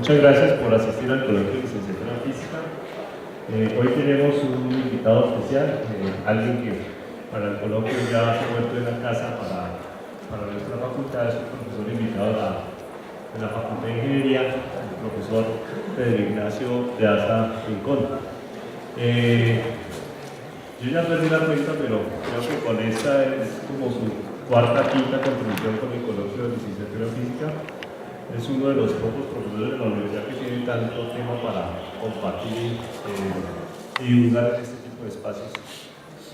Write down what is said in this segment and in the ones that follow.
Muchas gracias por asistir al coloquio de licenciatura en física. Hoy tenemos un invitado especial, alguien que para el coloquio ya se ha vuelto de la casa para nuestra facultad, es un profesor invitado de la Facultad de Ingeniería, el profesor Pedro Ignacio de Asa Rincón. Yo ya perdí la cuenta, pero creo que con esta es como su quinta contribución con el coloquio de licenciatura en física. Es uno de los pocos profesores de la universidad que tiene tanto tema para compartir y divulgar en este tipo de espacios.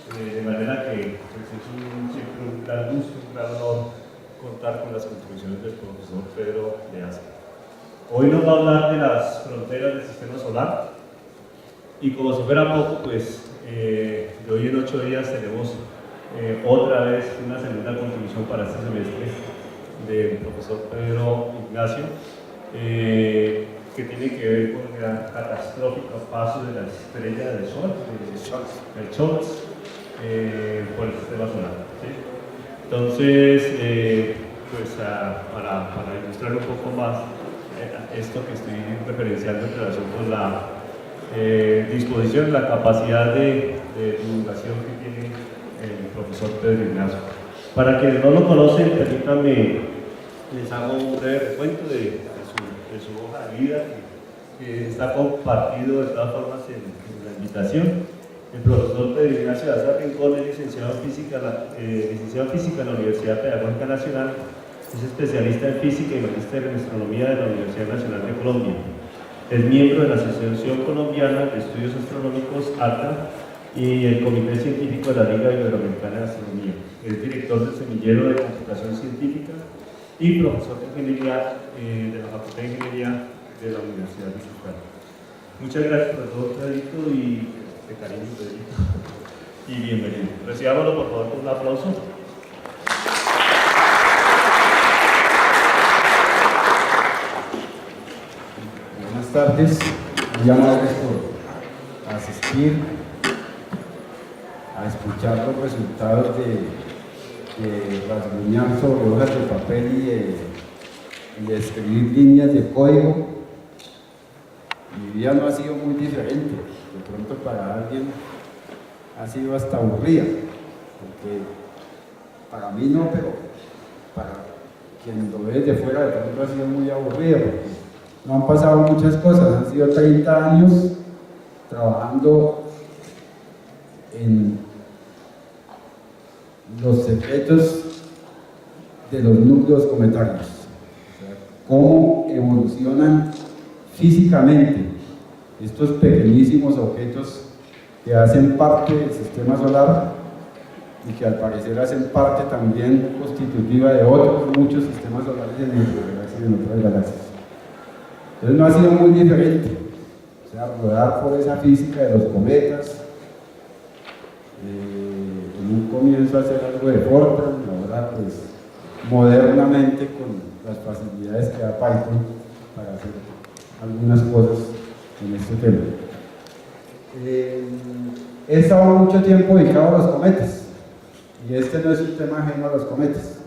De manera que pues, es siempre un gran gusto, un gran honor contar con las contribuciones del profesor Pedro de Asa. Hoy nos va a hablar de las fronteras del sistema solar y como si fuera poco, pues de hoy en 8 días tenemos otra vez una segunda contribución para este semestre del profesor Pedro Ignacio, que tiene que ver con el catastrófico paso de la estrella del Sol, el CHOLS, por el sistema solar. ¿Sí? Entonces, pues para ilustrar un poco más esto que estoy referenciando en relación con la disposición, la capacidad de divulgación que tiene el profesor Pedro Ignacio. Para quienes no lo conocen, permítanme les hago un breve recuento de su hoja de vida que está compartido de todas formas en la invitación. El profesor Pedro Ignacio de Asa Rincón es licenciado en física en la Universidad Pedagógica Nacional, es especialista en física y magíster en astronomía de la Universidad Nacional de Colombia. Es miembro de la Asociación Colombiana de Estudios Astronómicos ATA y el Comité Científico de la Liga Iberoamericana de Astronomía. Es director del Semillero de Computación Científica y profesor de Ingeniería de la Facultad de Ingeniería de la Universidad de Chicago. Muchas gracias por todo, Pedrito, y de cariño, Pedrito. Y bienvenido. Recibámoslo, por favor, con un aplauso. Buenas tardes, muy amables por asistir a escuchar los resultados de rasguñar sobre hojas de papel y de escribir líneas de código. Mi vida no ha sido muy diferente, de pronto para alguien ha sido hasta aburrida, porque para mí no, pero para quien lo ve de fuera de pronto ha sido muy aburrida, porque no han pasado muchas cosas, han sido 30 años trabajando en los secretos de los núcleos cometarios, o sea, cómo evolucionan físicamente estos pequeñísimos objetos que hacen parte del sistema solar y que al parecer hacen parte también constitutiva de otros muchos sistemas solares en nuestra galaxia y en otras galaxias. Entonces no ha sido muy diferente, o sea, rodar por esa física de los cometas, en un comienzo hacer algo de Fortran, ahora pues modernamente con las facilidades que da Python para hacer algunas cosas en este tema. He estado mucho tiempo dedicado a los cometas y este no es un tema ajeno a los cometas,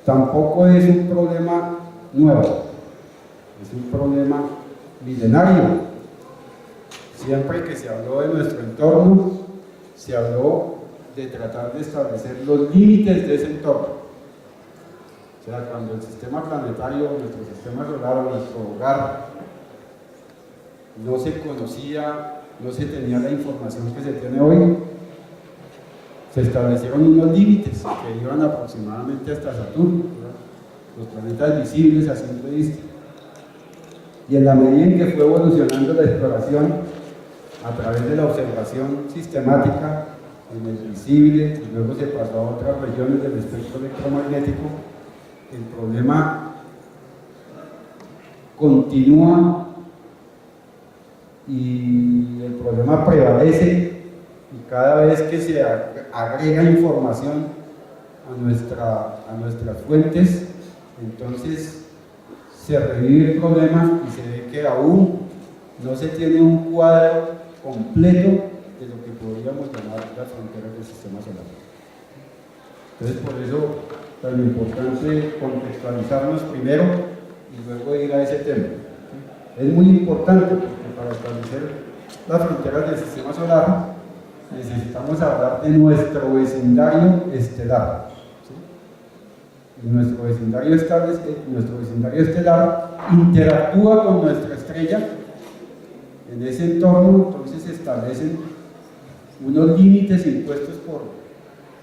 tampoco es un problema nuevo, es un problema milenario. Siempre que se habló de nuestro entorno, se habló de tratar de establecer los límites de ese entorno. O sea, cuando el sistema planetario, nuestro sistema solar, nuestro hogar, no se conocía, no se tenía la información que se tiene hoy, se establecieron unos límites que iban aproximadamente hasta Saturno, ¿verdad? Los planetas visibles a simple vista. Y en la medida en que fue evolucionando la exploración, a través de la observación sistemática en el visible y luego se pasó a otras regiones del espectro electromagnético, el problema continúa y el problema prevalece, y cada vez que se agrega información a nuestras fuentes, entonces se revive el problema y se ve que aún no se tiene un cuadro completo de lo que podríamos llamar las fronteras del sistema solar. Entonces, por eso es tan importante contextualizarnos primero y luego ir a ese tema. es muy importante porque para establecer las fronteras del sistema solar necesitamos hablar de nuestro vecindario estelar. ¿Sí? Y nuestro vecindario estelar interactúa con nuestra estrella. En ese entorno entonces se establecen unos límites impuestos por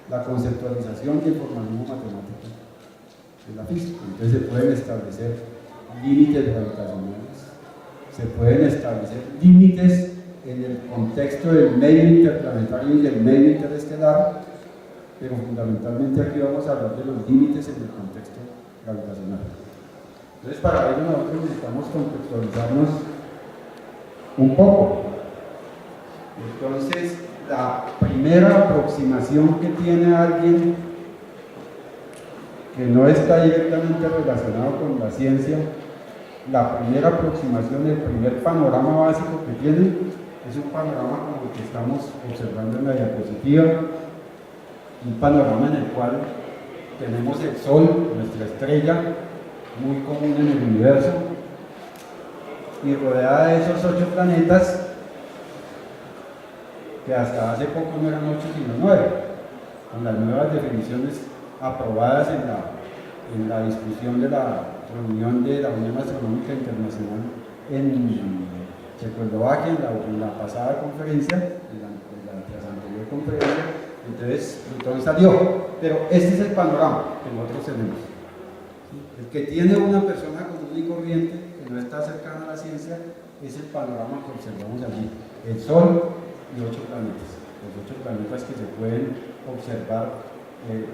la conceptualización y el formalismo matemático de la física. Entonces se pueden establecer límites gravitacionales, se pueden establecer límites en el contexto del medio interplanetario y del medio interestelar, pero fundamentalmente aquí vamos a hablar de los límites en el contexto gravitacional. Entonces para ello nosotros necesitamos contextualizarnos un poco. Entonces la primera aproximación que tiene alguien que no está directamente relacionado con la ciencia, la primera aproximación, el primer panorama básico que tiene es un panorama como el que estamos observando en la diapositiva, un panorama en el cual tenemos el Sol, nuestra estrella, muy común en el universo, y rodeada de esos 8 planetas, que hasta hace poco no eran 8 sino 9, con las nuevas definiciones aprobadas en la discusión de la reunión de la Unión Astronómica Internacional en Checoslovaquia, en la pasada conferencia, en la anterior conferencia. Entonces Plutón salió, pero este es el panorama que nosotros tenemos. El que tiene una persona común y corriente, que no está cercana a la ciencia, es el panorama que observamos allí: el Sol y 8 planetas, los 8 planetas que se pueden observar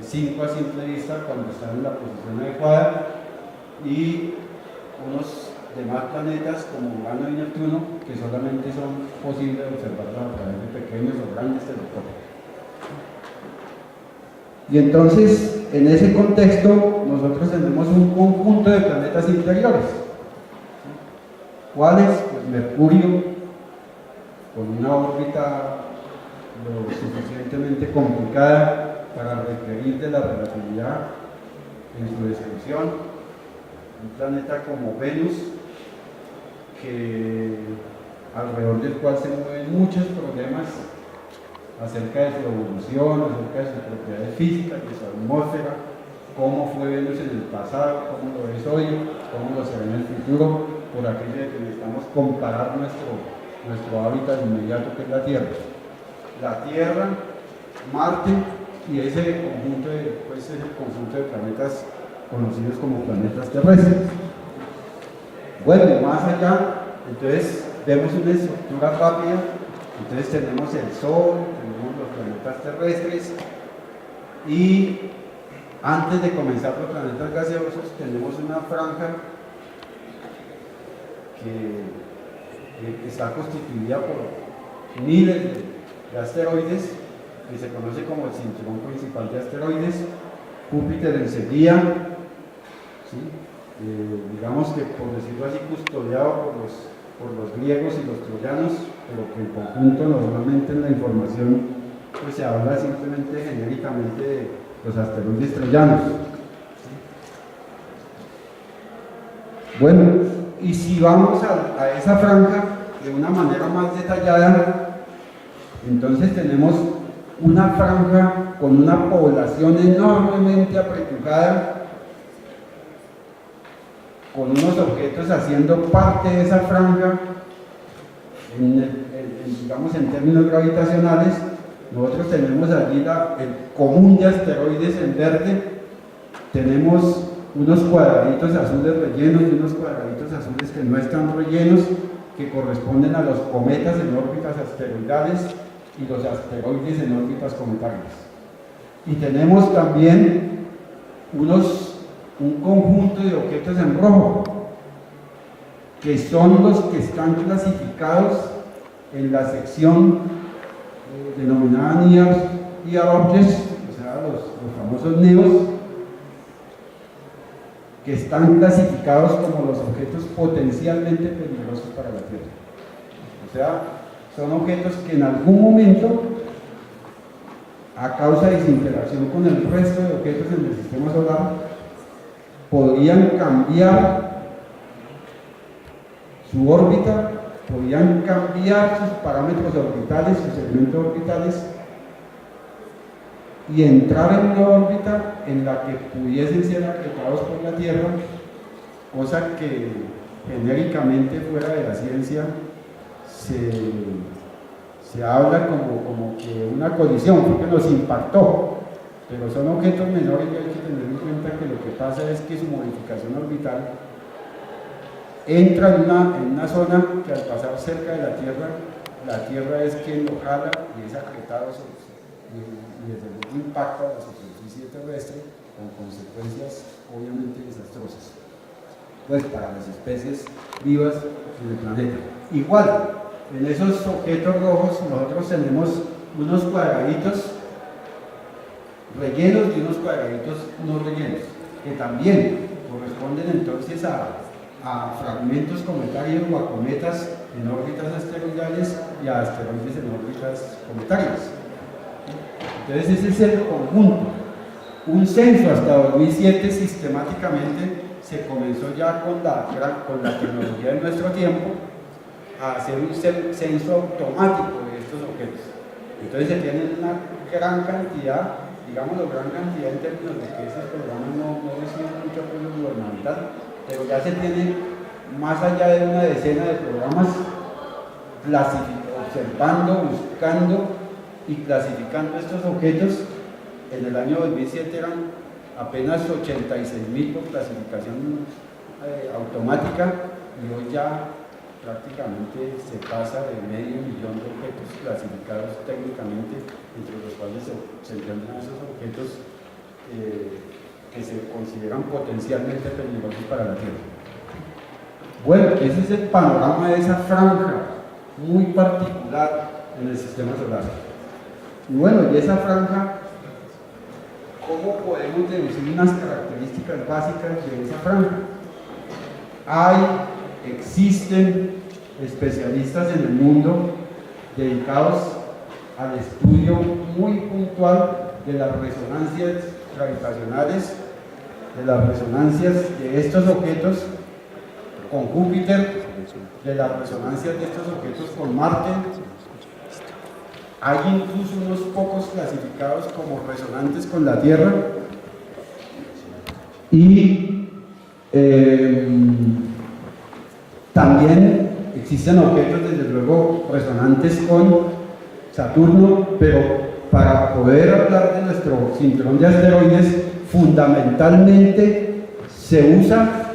5 a simple vista cuando están en la posición adecuada, y unos demás planetas como Urano y Neptuno que solamente son posibles observarlos a través de pequeños o grandes telescopios. Y entonces, en ese contexto, nosotros tenemos un conjunto de planetas interiores. ¿Cuáles? Pues Mercurio, con una órbita lo suficientemente complicada para requerir de la relatividad en su descripción. Un planeta como Venus, alrededor del cual se mueven muchos problemas acerca de su evolución, acerca de sus propiedades físicas, de su atmósfera, cómo fue Venus en el pasado, cómo lo es hoy, cómo lo será en el futuro, por aquello de que necesitamos comparar nuestro hábitat inmediato, que es la Tierra. La Tierra, Marte y ese conjunto es el conjunto de planetas conocidos como planetas terrestres. Bueno, más allá, entonces vemos una estructura rápida. Entonces tenemos el Sol, tenemos los planetas terrestres, y antes de comenzar los planetas gaseosos tenemos una franja que está constituida por miles de asteroides, que se conoce como el cinturón principal de asteroides. Júpiter enseguida, ¿sí? Digamos que, por decirlo así, custodiado por los griegos y los troyanos, pero que en conjunto normalmente en la información pues se habla simplemente genéricamente de los asteroides troyanos. ¿Sí? Bueno, y si vamos a esa franja de una manera más detallada, entonces tenemos una franja con una población enormemente apretujada, con unos objetos haciendo parte de esa franja, digamos en términos gravitacionales. Nosotros tenemos allí el común de asteroides en verde, tenemos unos cuadraditos azules rellenos y unos cuadraditos azules que no están rellenos, que corresponden a los cometas en órbitas asteroidales y los asteroides en órbitas cometarias. Y tenemos también un conjunto de objetos en rojo, que son los que están clasificados en la sección denominada Near Objects, o sea, los famosos NEOs, que están clasificados como los objetos potencialmente peligrosos para la Tierra. O sea, son objetos que en algún momento, a causa de su interacción con el resto de objetos en el sistema solar, podrían cambiar su órbita, podían cambiar sus parámetros orbitales, sus elementos orbitales, y entrar en una órbita en la que pudiesen ser apretados por la Tierra, cosa que genéricamente fuera de la ciencia se habla como que una colisión, porque nos impactó, pero son objetos menores y hay que tener en cuenta que lo que pasa es que su modificación orbital entra en una zona que al pasar cerca de la Tierra es quien lo jala y es apretado y desde luego impacta a la superficie terrestre con consecuencias obviamente desastrosas, pues para las especies vivas en el planeta. Igual, en esos objetos rojos nosotros tenemos unos cuadraditos rellenos y unos cuadraditos no rellenos, que también corresponden entonces a fragmentos cometarios o a cometas en órbitas asteroidales y a asteroides en órbitas cometarias. Entonces ese es el conjunto. Un censo hasta 2007 sistemáticamente se comenzó ya con la tecnología de nuestro tiempo a hacer un censo automático de estos objetos. Entonces se tiene una gran cantidad, digámoslo, gran cantidad en términos de que esos programas no reciben mucho apoyo gubernamental, pero ya se tiene más allá de una decena de programas observando, buscando y clasificando estos objetos. En el año 2007 eran apenas 86.000 por clasificación automática y hoy ya prácticamente se pasa de 500.000 de objetos clasificados técnicamente, entre los cuales se encuentran esos objetos que se consideran potencialmente peligrosos para la Tierra. Bueno, ese es el panorama de esa franja muy particular en el sistema solar. Y bueno, y esa franja, ¿cómo podemos deducir unas características básicas de esa franja? Existen especialistas en el mundo dedicados al estudio muy puntual de las resonancias gravitacionales, de las resonancias de estos objetos con Júpiter, de las resonancias de estos objetos con Marte. Hay incluso unos pocos clasificados como resonantes con la Tierra y también existen objetos desde luego resonantes con Saturno, pero para poder hablar de nuestro cinturón de asteroides fundamentalmente se usa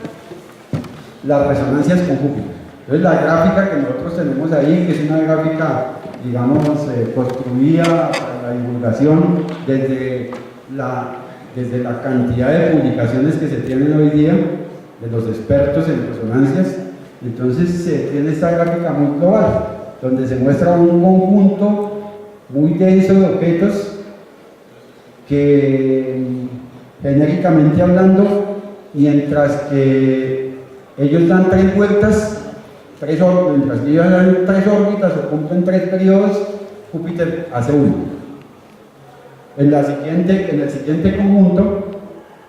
las resonancias con Júpiter. Entonces la gráfica que nosotros tenemos ahí, que es una gráfica digamos construida para la divulgación desde la cantidad de publicaciones que se tienen hoy día de los expertos en resonancias. Entonces se tiene esta gráfica muy global donde se muestra un conjunto muy denso de objetos que genéricamente hablando, mientras que ellos dan 3 vueltas, mientras que ellos dan 3 órbitas o cumplen 3 periodos, Júpiter hace 1. En el siguiente conjunto,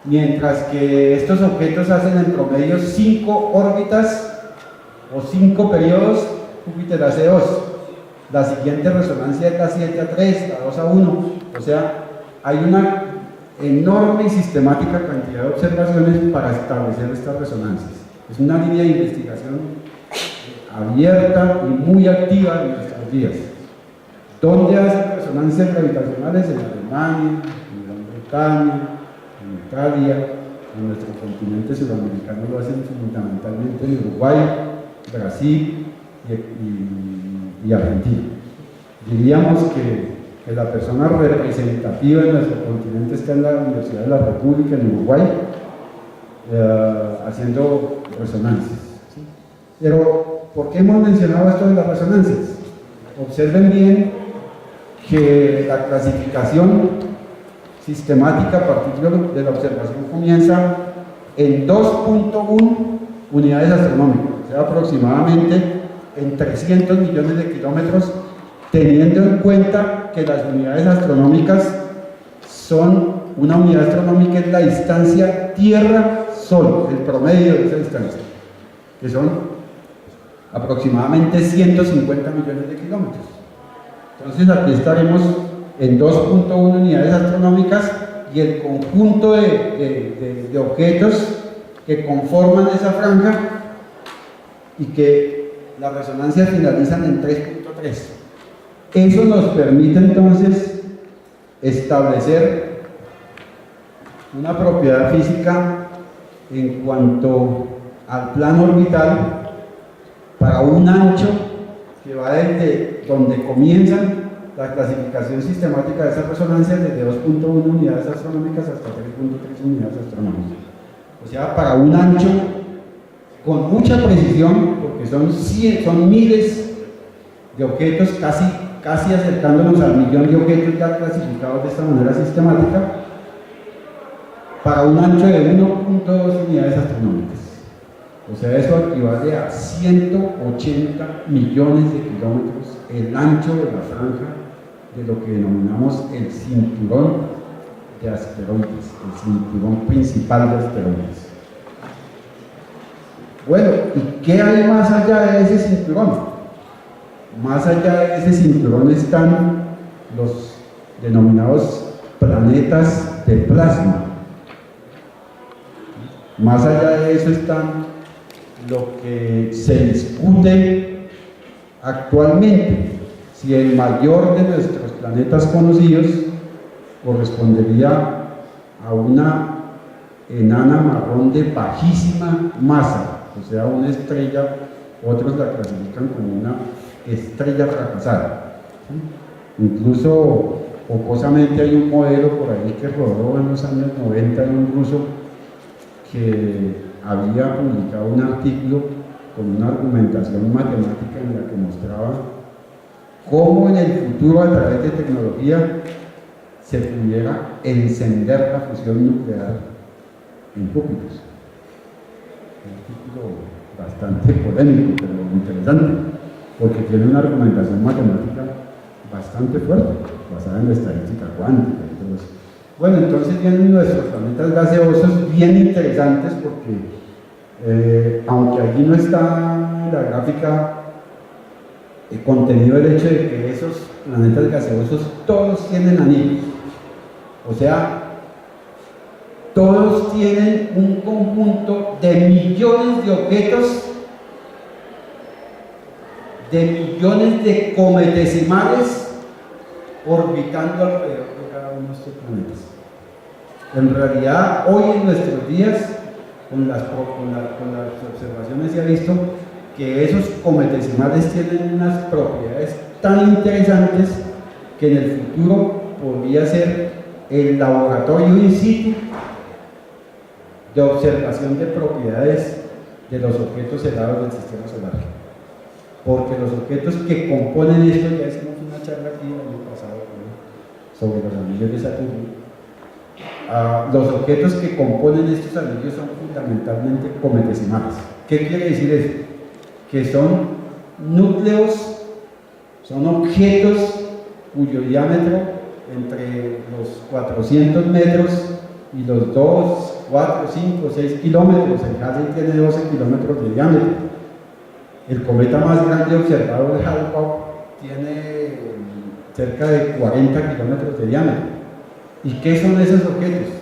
mientras que estos objetos hacen en promedio 5 órbitas o 5 periodos, Júpiter hace 2. La siguiente resonancia es la 7-3, la 2-1. O sea, hay una enorme y sistemática cantidad de observaciones para establecer estas resonancias. Es una línea de investigación abierta y muy activa en nuestros días. ¿Dónde hacen resonancias gravitacionales? En Alemania, en Gran Bretaña, en Italia, en nuestro continente sudamericano lo hacen fundamentalmente en Uruguay, Brasil y Argentina. Diríamos que la persona representativa de nuestro continente está en la Universidad de la República en Uruguay haciendo resonancias. ¿Sí? Pero, ¿por qué hemos mencionado esto de las resonancias? Observen bien que la clasificación sistemática a partir de la observación comienza en 2.1 unidades astronómicas, o sea, aproximadamente en 300 millones de kilómetros, teniendo en cuenta que las unidades astronómicas son, una unidad astronómica es la distancia Tierra-Sol, el promedio de esa distancia, que son aproximadamente 150 millones de kilómetros. Entonces aquí estaremos en 2.1 unidades astronómicas y el conjunto de objetos que conforman esa franja y que las resonancias finalizan en 3.3. Eso nos permite entonces establecer una propiedad física en cuanto al plano orbital para un ancho que va desde donde comienzan la clasificación sistemática de esas resonancias, desde 2.1 unidades astronómicas hasta 3.3 unidades astronómicas. O sea, para un ancho con mucha precisión, porque son miles de objetos, casi acercándonos al millón de objetos ya clasificados de esta manera sistemática, para un ancho de 1.2 unidades astronómicas. O sea, eso equivale a 180 millones de kilómetros el ancho de la franja de lo que denominamos el cinturón de asteroides, el cinturón principal de asteroides. Bueno, ¿y qué hay más allá de ese cinturón? Más allá de ese cinturón están los denominados planetas de plasma. Más allá de eso están lo que se discute actualmente, si el mayor de nuestros planetas conocidos correspondería a una enana marrón de bajísima masa, o sea, una estrella, otros la clasifican como una estrella fracasada. Incluso, jocosamente, hay un modelo por ahí que rodó en los años 90 de un ruso que había publicado un artículo con una argumentación matemática en la que mostraba cómo en el futuro, a través de tecnología, se pudiera encender la fusión nuclear en Júpiter. Un artículo bastante polémico, pero interesante, porque tiene una argumentación matemática bastante fuerte, basada en la estadística cuántica y todo eso. Bueno, entonces vienen nuestros planetas gaseosos bien interesantes porque, aunque allí no está en la gráfica contenido el hecho de que esos planetas gaseosos todos tienen anillos, o sea, todos tienen un conjunto de millones de objetos, de millones de cometesimales orbitando alrededor de cada uno de estos planetas. En realidad, hoy en nuestros días, con las observaciones se ha visto que esos cometesimales tienen unas propiedades tan interesantes que en el futuro podría ser el laboratorio in situ de observación de propiedades de los objetos helados del sistema solar. Porque los objetos que componen esto, ya hicimos una charla aquí el año pasado sobre los anillos de Saturno. Los objetos que componen estos anillos son fundamentalmente cometesimales. ¿Qué quiere decir eso? Que son núcleos, son objetos cuyo diámetro entre los 400 metros y los 2, 4, 5, 6 kilómetros. El Halley tiene 12 kilómetros de diámetro. El cometa más grande observado, el Hale-Bopp, tiene cerca de 40 kilómetros de diámetro. ¿Y qué son esos objetos?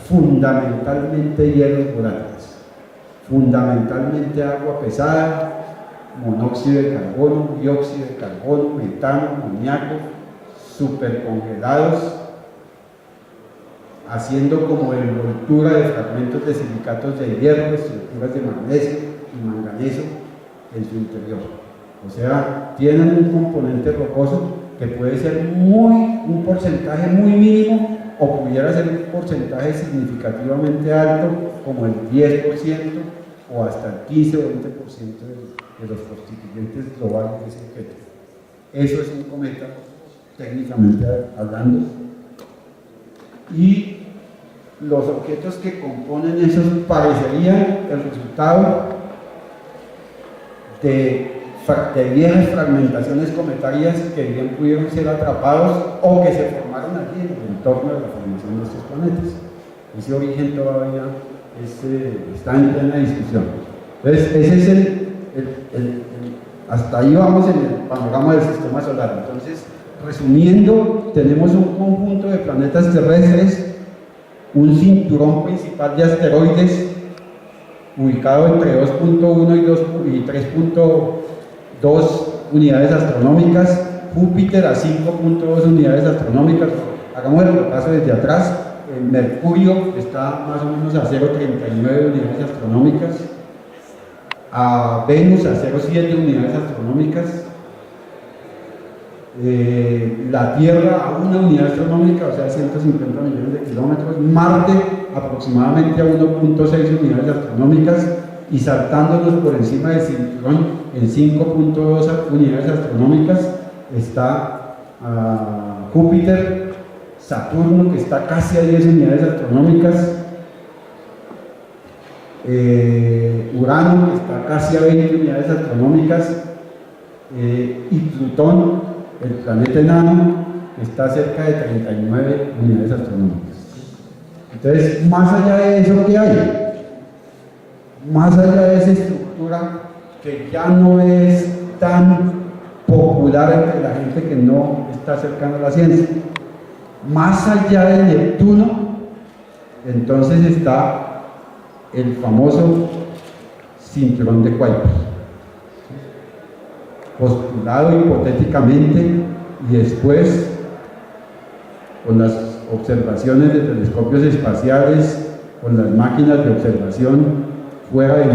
Fundamentalmente hielos volátiles, fundamentalmente agua pesada, monóxido de carbono, dióxido de carbono, metano, amoníaco, supercongelados, haciendo como envoltura de fragmentos de silicatos de hierro, estructuras de magnesio y manganeso en su interior. O sea, tienen un componente rocoso que puede ser un porcentaje muy mínimo o pudiera ser un porcentaje significativamente alto, como el 10% o hasta el 15 o 20% de los constituyentes globales de ese objeto. Eso es un cometa, técnicamente hablando. Y los objetos que componen esos parecerían el resultado de viejas fragmentaciones cometarias que bien pudieron ser atrapados o que se formaron allí en el entorno de la formación de estos planetas. Ese origen todavía está en plena discusión. Entonces, ese es Hasta ahí vamos en el panorama del sistema solar. Entonces, resumiendo, tenemos un conjunto de planetas terrestres, un cinturón principal de asteroides ubicado entre 2.1 y 3.2 unidades astronómicas, Júpiter a 5.2 unidades astronómicas. Hagamos el repaso desde atrás. Mercurio está más o menos a 0.39 unidades astronómicas, a Venus a 0.7 unidades astronómicas, la Tierra a 1 unidad astronómica, o sea 150 millones de kilómetros, Marte aproximadamente a 1.6 unidades astronómicas, y saltándonos por encima del cinturón en 5.2 unidades astronómicas está Júpiter, Saturno, que está casi a 10 unidades astronómicas, Urano, que está casi a 20 unidades astronómicas, y Plutón, el planeta enano, que está cerca de 39 unidades astronómicas. Entonces, más allá de eso, ¿qué hay? Más allá de esa estructura que ya no es tan popular entre la gente que no está cercana a la ciencia, más allá de Neptuno, entonces está el famoso cinturón de Kuiper, postulado hipotéticamente, y después con las observaciones de telescopios espaciales, con las máquinas de observación fuera de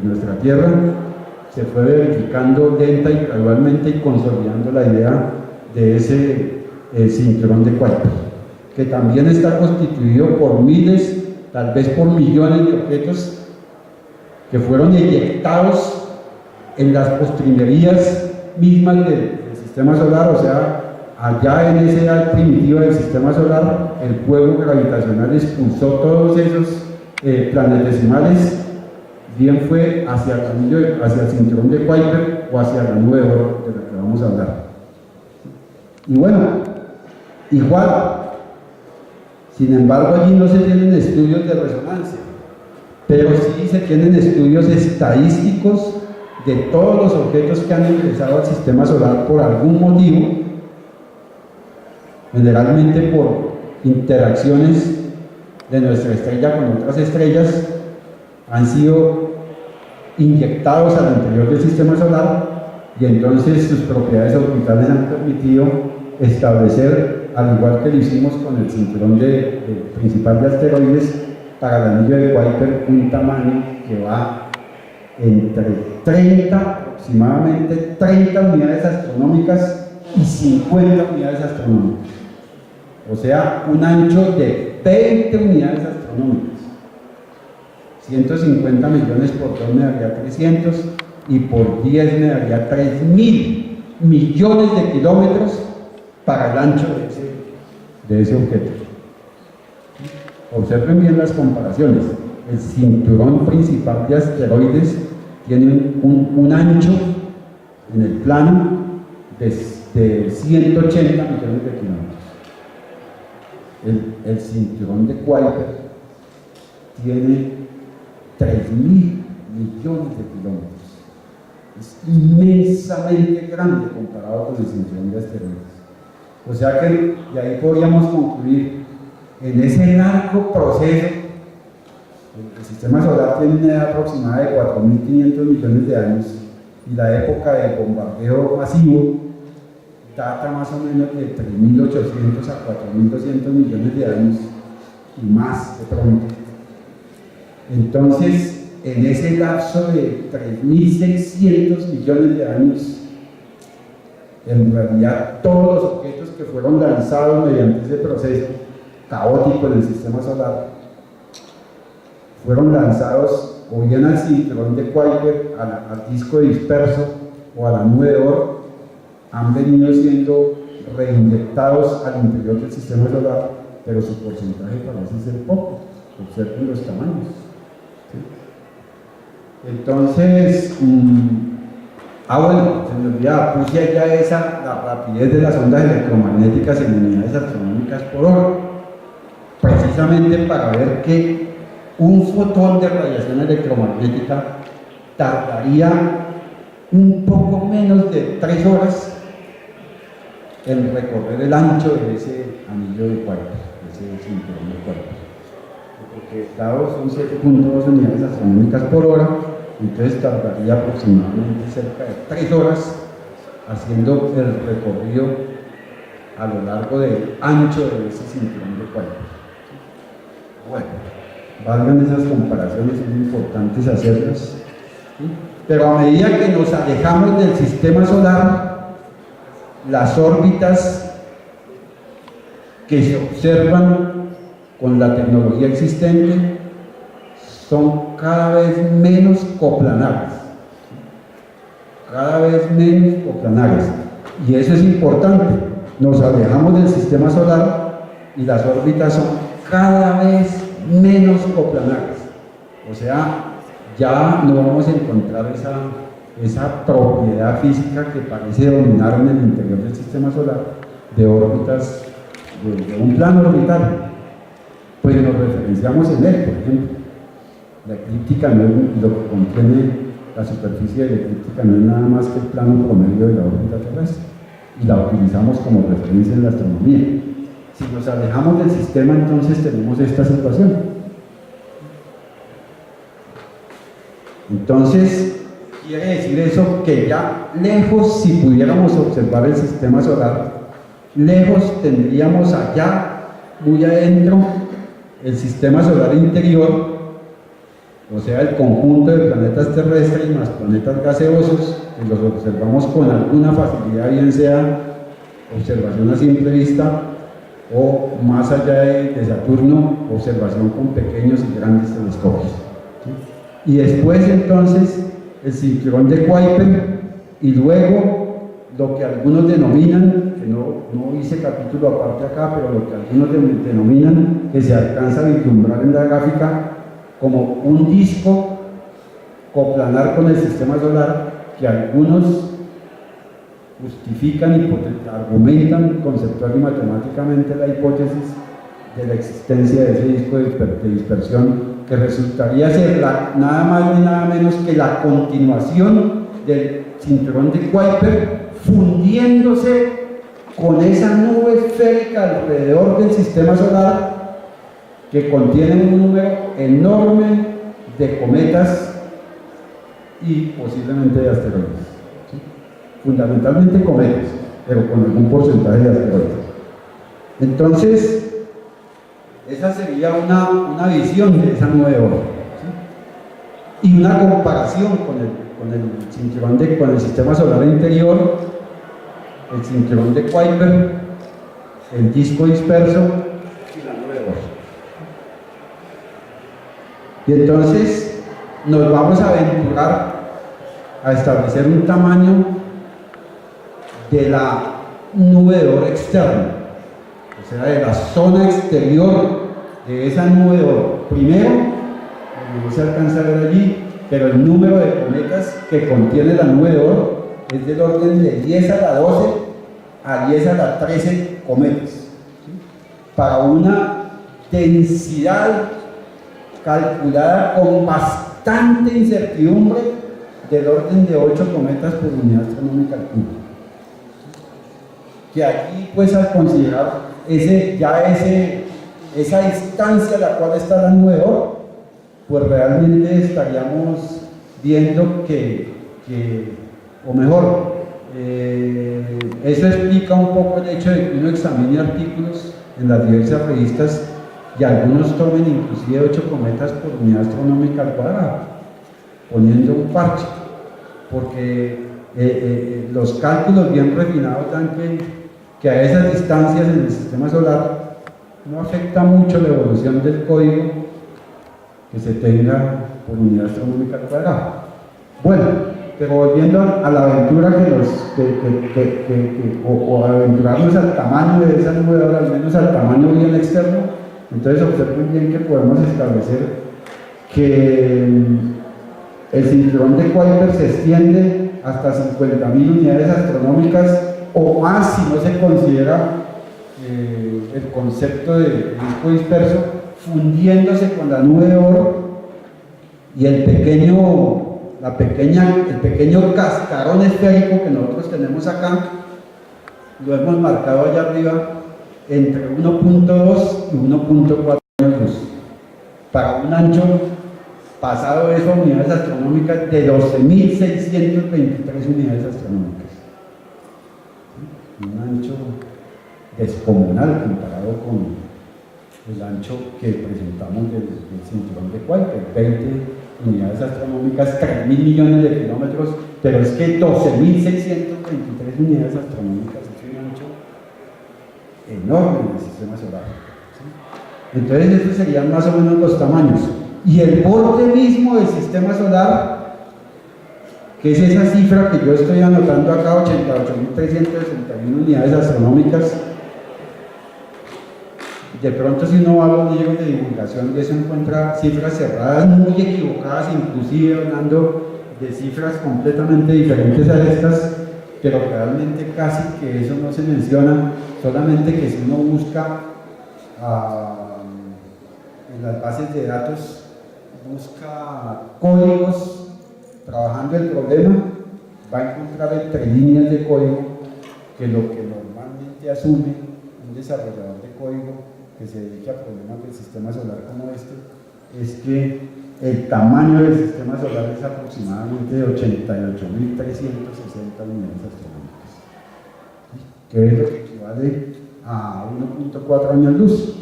nuestra Tierra, se fue verificando lenta y gradualmente y consolidando la idea de ese cinturón de Kuiper, que también está constituido por miles, tal vez por millones de objetos que fueron eyectados en las postrimerías mismas del sistema solar, o sea, allá en esa edad primitiva del sistema solar, el fuego gravitacional expulsó todos esos planetesimales, bien fue hacia el cinturón de Kuiper o hacia la nube de oro de la que vamos a hablar. Y bueno, igual, sin embargo, allí no se tienen estudios de resonancia, pero sí se tienen estudios estadísticos de todos los objetos que han ingresado al sistema solar por algún motivo, generalmente por interacciones de nuestra estrella con otras estrellas, han sido inyectados al interior del sistema solar, y entonces sus propiedades orbitales han permitido establecer, al igual que lo hicimos con el cinturón principal de asteroides, para el anillo de Kuiper, un tamaño que va entre 30, aproximadamente 30 unidades astronómicas y 50 unidades astronómicas, o sea, un ancho de 20 unidades astronómicas. 150 millones por 2 me daría 300, y por 10 me daría 3.000 millones de kilómetros para el ancho de ese objeto. Observen bien las comparaciones. El cinturón principal de asteroides tiene un ancho en el plano de 180 millones de kilómetros. El cinturón de Kuiper tiene 3.000 millones de kilómetros. Es inmensamente grande comparado con el cinturón de asteroides. O sea que de ahí podríamos concluir, en ese largo proceso, el sistema solar tiene una edad aproximada de 4.500 millones de años, y la época de bombardeo masivo data más o menos de 3.800 a 4.200 millones de años y más de pronto. Entonces, en ese lapso de 3.600 millones de años, en realidad todos los objetos que fueron lanzados mediante ese proceso caótico en el sistema solar fueron lanzados o bien al cinturón de Kuiper, al disco disperso o a la nube de Oort, han venido siendo reinyectados al interior del sistema solar, pero su porcentaje parece ser poco. Observen los tamaños. ¿Sí? Entonces, bueno, se me olvidaba, puse allá la rapidez de las ondas electromagnéticas en unidades astronómicas por hora, precisamente para ver que un fotón de radiación electromagnética tardaría un poco menos de 3 horas el recorrer el ancho de ese anillo de Kuiper, ese cinturón de Kuiper. Porque dado son 7.2 unidades astronómicas por hora, entonces tardaría aproximadamente cerca de 3 horas haciendo el recorrido a lo largo del ancho de ese cinturón de Kuiper. Bueno, valgan esas comparaciones, son importantes hacerlas, ¿sí? Pero a medida que nos alejamos del sistema solar, las órbitas que se observan con la tecnología existente son cada vez menos coplanares, cada vez menos coplanares, y eso es importante. Nos alejamos del sistema solar y las órbitas son cada vez menos coplanares, o sea, ya no vamos a encontrar esa propiedad física que parece dominar en el interior del sistema solar de órbitas de un plano orbital. Pues nos referenciamos en él, por ejemplo. La eclíptica no es lo que contiene la superficie de la eclíptica, no es nada más que el plano promedio de la órbita terrestre, y la utilizamos como referencia en la astronomía. Si nos alejamos del sistema, entonces tenemos esta situación. Entonces, quiere decir eso que ya lejos, si pudiéramos observar el sistema solar, lejos tendríamos allá, muy adentro, el sistema solar interior, o sea, el conjunto de planetas terrestres más planetas gaseosos, que los observamos con alguna facilidad, bien sea observación a simple vista, o más allá de Saturno, observación con pequeños y grandes telescopios. ¿Sí? Y después entonces el cinturón de Kuiper, y luego lo que algunos denominan, que no hice capítulo aparte acá, pero lo que algunos denominan, que se alcanza a vislumbrar en la gráfica, como un disco coplanar con el sistema solar, que algunos justifican y argumentan conceptual y matemáticamente la hipótesis de la existencia de ese disco de dispersión, que resultaría ser nada más ni nada menos que la continuación del cinturón de Kuiper, fundiéndose con esa nube esférica alrededor del sistema solar, que contiene un número enorme de cometas y posiblemente de asteroides. ¿Sí? Fundamentalmente cometas, pero con algún porcentaje de asteroides. Entonces, esa sería una visión de esa nube de oro, ¿sí? Y una comparación con el sistema solar interior, el cinturón de Kuiper, el disco disperso y la nube de oro. Y entonces nos vamos a aventurar a establecer un tamaño de la nube de oro externa, o sea, de la zona exterior de esa nube de oro. Primero, no se alcanza a ver allí, pero el número de cometas que contiene la nube de oro es del orden de 10 a la 12 a 10 a la 13 cometas, ¿sí? Para una densidad calculada con bastante incertidumbre del orden de 8 cometas por unidad astronómica al cubo. Que aquí, pues, al considerar esa distancia a la cual está la nube de oro, pues realmente estaríamos viendo o mejor, eso explica un poco el hecho de que uno examine artículos en las diversas revistas y algunos tomen inclusive 8 cometas por unidad astronómica al cuadrado, poniendo un parche, porque los cálculos bien refinados dan que a esas distancias en el sistema solar no afecta mucho la evolución del código que se tenga por unidad astronómica al cuadrado. Bueno, pero volviendo a la aventura o aventurarnos al tamaño de esa nube, al menos al tamaño bien externo. Entonces observen bien que podemos establecer que el cinturón de Kuiper se extiende hasta 50.000 unidades astronómicas o más si no se considera el concepto de disco disperso, fundiéndose con la nube de oro, y el pequeño cascarón esférico que nosotros tenemos acá, lo hemos marcado allá arriba entre 1.2 y 1.4 años luz, para un ancho pasado eso a unidades astronómicas de 12.623 unidades astronómicas. Un ancho descomunal comparado con el ancho que presentamos del cinturón de Kuiper, 20 unidades astronómicas, 3.000 millones de kilómetros, pero es que 12.623 unidades astronómicas es un ancho enorme en el sistema solar. ¿Sí? Entonces estos serían más o menos los tamaños. Y el borde mismo del sistema solar, que es esa cifra que yo estoy anotando acá, 88.361 unidades astronómicas. De pronto, si uno va a los libros de divulgación de eso, encuentra cifras cerradas muy equivocadas, inclusive hablando de cifras completamente diferentes a estas, pero realmente casi que eso no se menciona, solamente que si uno busca en las bases de datos, busca códigos trabajando el problema, va a encontrar entre líneas de código que lo que normalmente asume un desarrollador de código que se dedique a problemas del sistema solar como este, es que el tamaño del sistema solar es aproximadamente de 88.360 unidades astronómicas, que es lo que equivale a 1.4 años luz.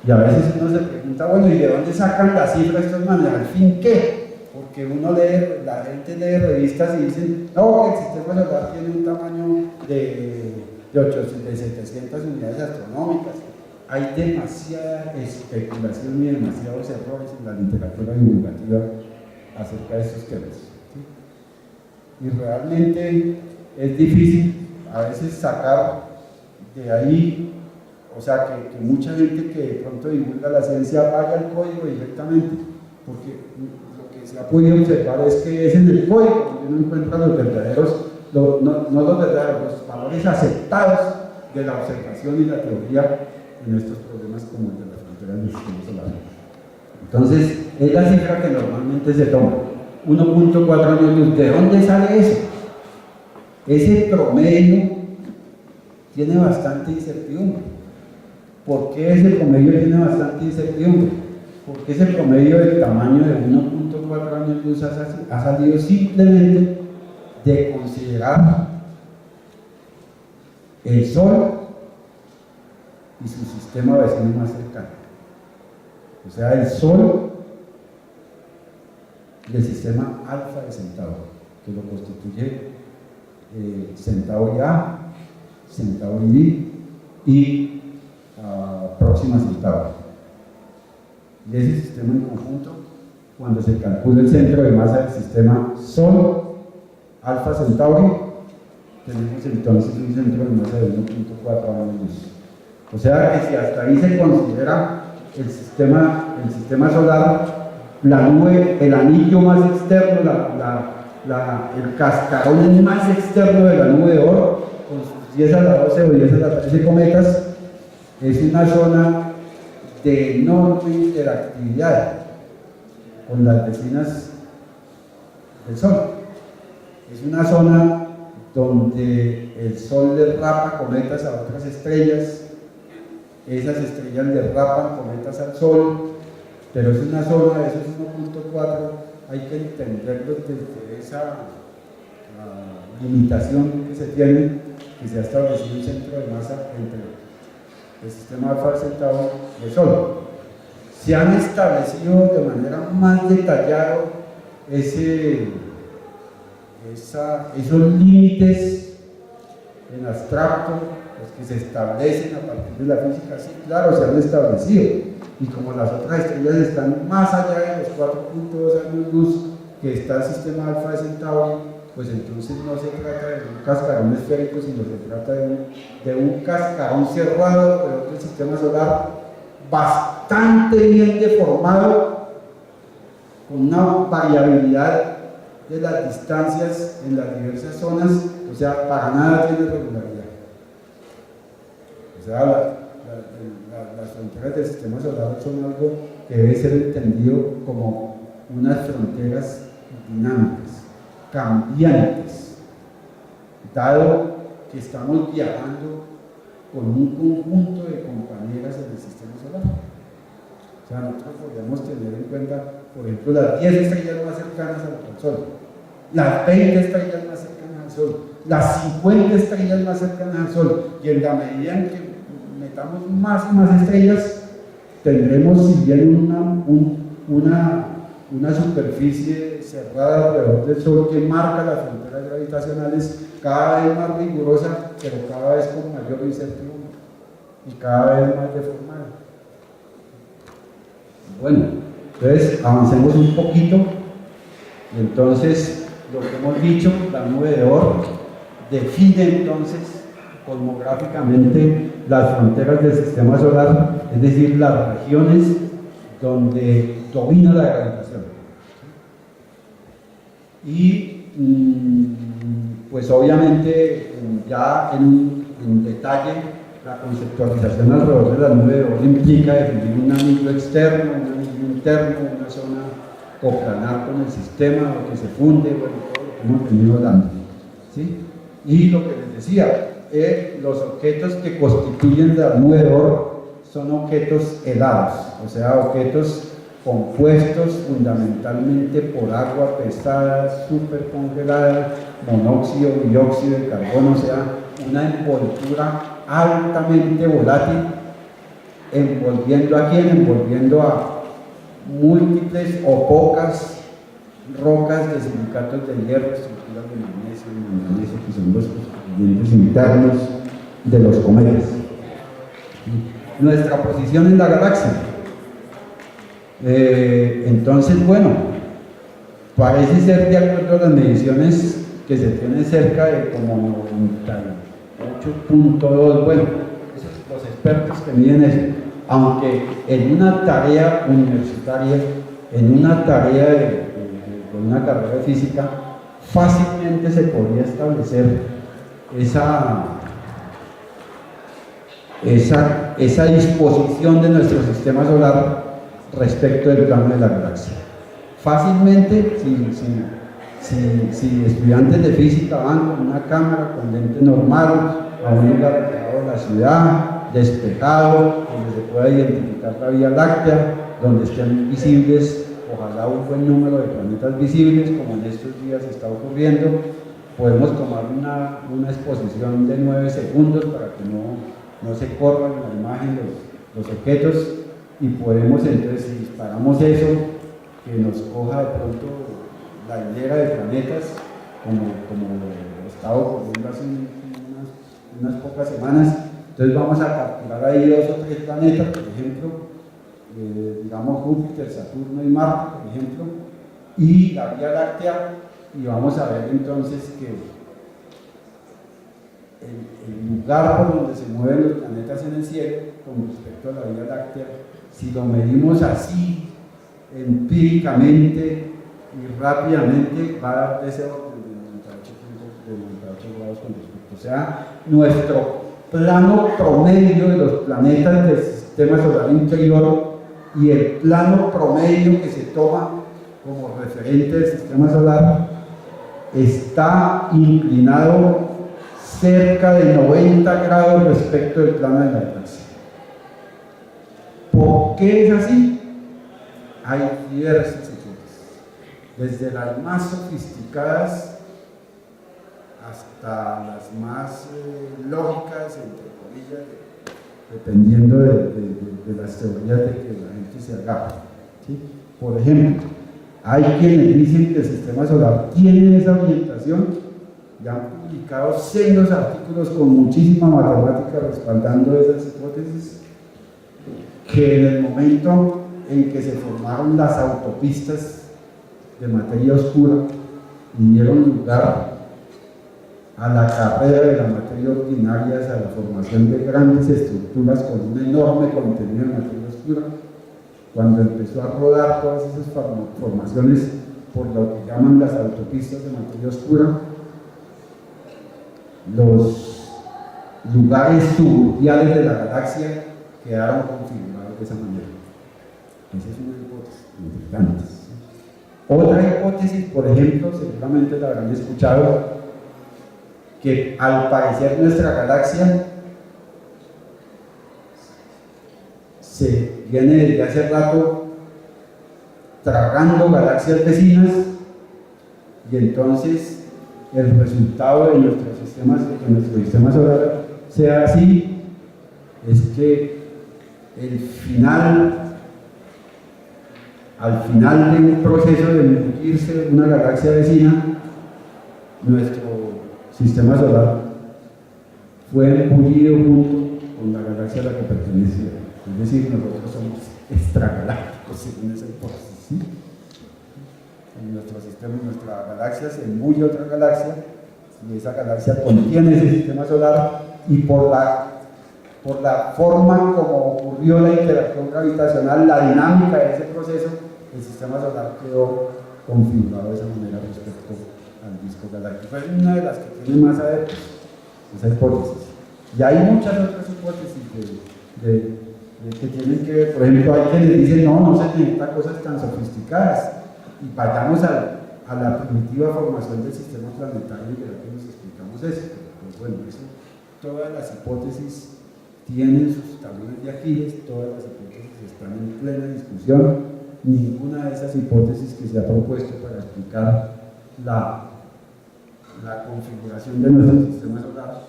Y a veces uno se pregunta, bueno, ¿y de dónde sacan las cifras estos manes? ¿Al fin qué? Porque uno lee, la gente lee revistas y dicen, no, que el sistema solar tiene un tamaño de 700 unidades astronómicas. Hay demasiada especulación y demasiados errores en la literatura divulgativa acerca de estos temas. ¿Sí? Y realmente es difícil a veces sacar de ahí, o sea, que mucha gente que de pronto divulga la ciencia vaya al código directamente, porque lo que se ha podido observar es que es en el código donde uno encuentra los verdaderos, no los verdaderos, los valores aceptados de la observación y la teoría en estos problemas como el de las fronteras del sistema solar. Entonces, es la cifra que normalmente se toma, 1.4 años luz. ¿De dónde sale eso? Ese promedio tiene bastante incertidumbre. ¿Por qué ese promedio tiene bastante incertidumbre? Porque ese promedio del tamaño de 1.4 años luz ha salido simplemente de considerar el Sol y su sistema vecino más cercano. O sea, el Sol y el sistema alfa de Centauro, que lo constituye Centauri A, Centauri B y Próxima Centauri. Y ese sistema en conjunto, cuando se calcula el centro de masa del sistema Sol, Alfa Centauri, tenemos entonces un centro de masa de 1.4 años luz. O sea que si hasta ahí se considera el sistema solar, la nube, el anillo más externo, el cascarón más externo de la nube de Oort, con sus 10 a la 12 o 10 a la 13 cometas, es una zona de enorme interactividad con las vecinas del Sol. Es una zona donde el Sol derrapa cometas a otras estrellas, esas estrellas derrapan cometas al Sol, pero es una zona de esos 1.4, hay que entenderlo desde esa limitación que se tiene, que se ha establecido un centro de masa entre el sistema Alfa Centauri y el Sol. Se han establecido de manera más detallada esos límites en abstracto, los que se establecen a partir de la física, sí, claro, se han establecido, y como las otras estrellas están más allá de los 4.2 años luz que está el sistema Alfa de Centauri, pues entonces no se trata de un cascarón esférico, sino se trata de un cascarón cerrado alrededor del sistema solar, bastante bien deformado, con una variabilidad de las distancias en las diversas zonas, o sea, para nada tiene regularidad. O sea, las fronteras del sistema solar son algo que debe ser entendido como unas fronteras dinámicas, cambiantes, dado que estamos viajando con un conjunto de compañeras en el sistema solar. O sea, nosotros podríamos tener en cuenta, por ejemplo, las 10 estrellas más cercanas al Sol, las 20 estrellas más cercanas al Sol, las 50 estrellas más cercanas al Sol, y en la medida en que metamos más y más estrellas, tendremos, si bien una superficie cerrada alrededor del Sol que marca las fronteras gravitacionales, cada vez más rigurosa, pero cada vez con mayor incertidumbre y cada vez más deformada. Bueno, entonces avancemos un poquito. Entonces, lo que hemos dicho, la nube de Oort define entonces cosmográficamente las fronteras del sistema solar, es decir, las regiones donde domina la gravitación. Y pues obviamente ya en detalle la conceptualización alrededor de la nube de Oort implica definir un anillo externo, un anillo interno, una zona coplanar con el sistema, o que se funde, bueno, todo lo que hemos venido dando, ¿sí? Y lo que les decía, los objetos que constituyen la nube de Oort son objetos helados, o sea, objetos compuestos fundamentalmente por agua pesada, súper congelada, monóxido, dióxido de carbono, o sea, una envoltura altamente volátil, envolviendo a quién, envolviendo a múltiples o pocas rocas de silicatos de hierro, estructuras de magnesio y manganeso, que son los constituyentes internos de los cometas. Nuestra posición en la galaxia. Entonces, bueno, parece ser, de acuerdo a las mediciones que se tienen, cerca de como 98.2, bueno, los expertos que miden eso, aunque en una tarea universitaria, en una tarea de una carrera de física, fácilmente se podría establecer esa disposición de nuestro sistema solar respecto del plano de la galaxia. Fácilmente, si estudiantes de física van con una cámara con lente normal a un lugar alejado de la ciudad, despejado, donde se pueda identificar la Vía Láctea, donde estén visibles, ojalá un buen número de planetas visibles, como en estos días está ocurriendo, podemos tomar una exposición de 9 segundos para que no se corran en la imagen los objetos, y podemos entonces, si disparamos eso, que nos coja de pronto la hilera de planetas, como estaba ocurriendo hace unas pocas semanas. Entonces vamos a capturar ahí 2 o 3 planetas, por ejemplo, digamos Júpiter, Saturno y Marte, por ejemplo, y la Vía Láctea, y vamos a ver entonces que el lugar por donde se mueven los planetas en el cielo con respecto a la Vía Láctea, si lo medimos así, empíricamente y rápidamente, va a dar de ese orden de 98 grados con respecto. O sea, nuestro plano promedio de los planetas del sistema solar interior y el plano promedio que se toma como referente del sistema solar está inclinado cerca de 90 grados respecto del plano de la galaxia. ¿Por qué es así? Hay diversas hipótesis, desde las más sofisticadas hasta las más lógicas, entre comillas, dependiendo de las teorías de que la gente se agarra, ¿sí? Por ejemplo, hay quienes dicen que el sistema solar tiene esa orientación, y han publicado sendos artículos con muchísima matemática respaldando esas hipótesis, que en el momento en que se formaron las autopistas de materia oscura y dieron lugar a la carrera de la materia ordinaria hacia la formación de grandes estructuras con un enorme contenido de materia oscura, cuando empezó a rodar todas esas formaciones por lo que llaman las autopistas de materia oscura, los lugares suburbiales de la galaxia quedaron configurados de esa manera. Esa es una hipótesis importante. Otra hipótesis, por ejemplo, seguramente la habrán escuchado, que al parecer nuestra galaxia se viene desde hace rato tragando galaxias vecinas, y entonces el resultado de nuestro sistema solar sea así, es que al final de un proceso de embullirse una galaxia vecina, nuestro sistema solar fue embullido junto con la galaxia a la que pertenecía. Es decir, nosotros somos extragalácticos según esa hipótesis, ¿sí? En nuestro sistema, nuestra galaxia se embulle otra galaxia, y esa galaxia contiene ese sistema solar, y por la forma como ocurrió la interacción gravitacional, la dinámica de ese proceso, el sistema solar quedó configurado de esa manera respecto al disco galáctico. Es una de las que tiene más adeptos, esa hipótesis. Y hay muchas otras hipótesis que tienen que ver. Por ejemplo, hay quienes dicen, no se necesitan cosas tan sofisticadas, y vayamos a la primitiva formación del sistema planetario y verá que nos explicamos eso. Pues bueno, todas las hipótesis tienen sus talones de Aquiles, todas las hipótesis están en plena discusión. Ninguna de esas hipótesis que se ha propuesto para explicar la configuración de nuestro sistema solar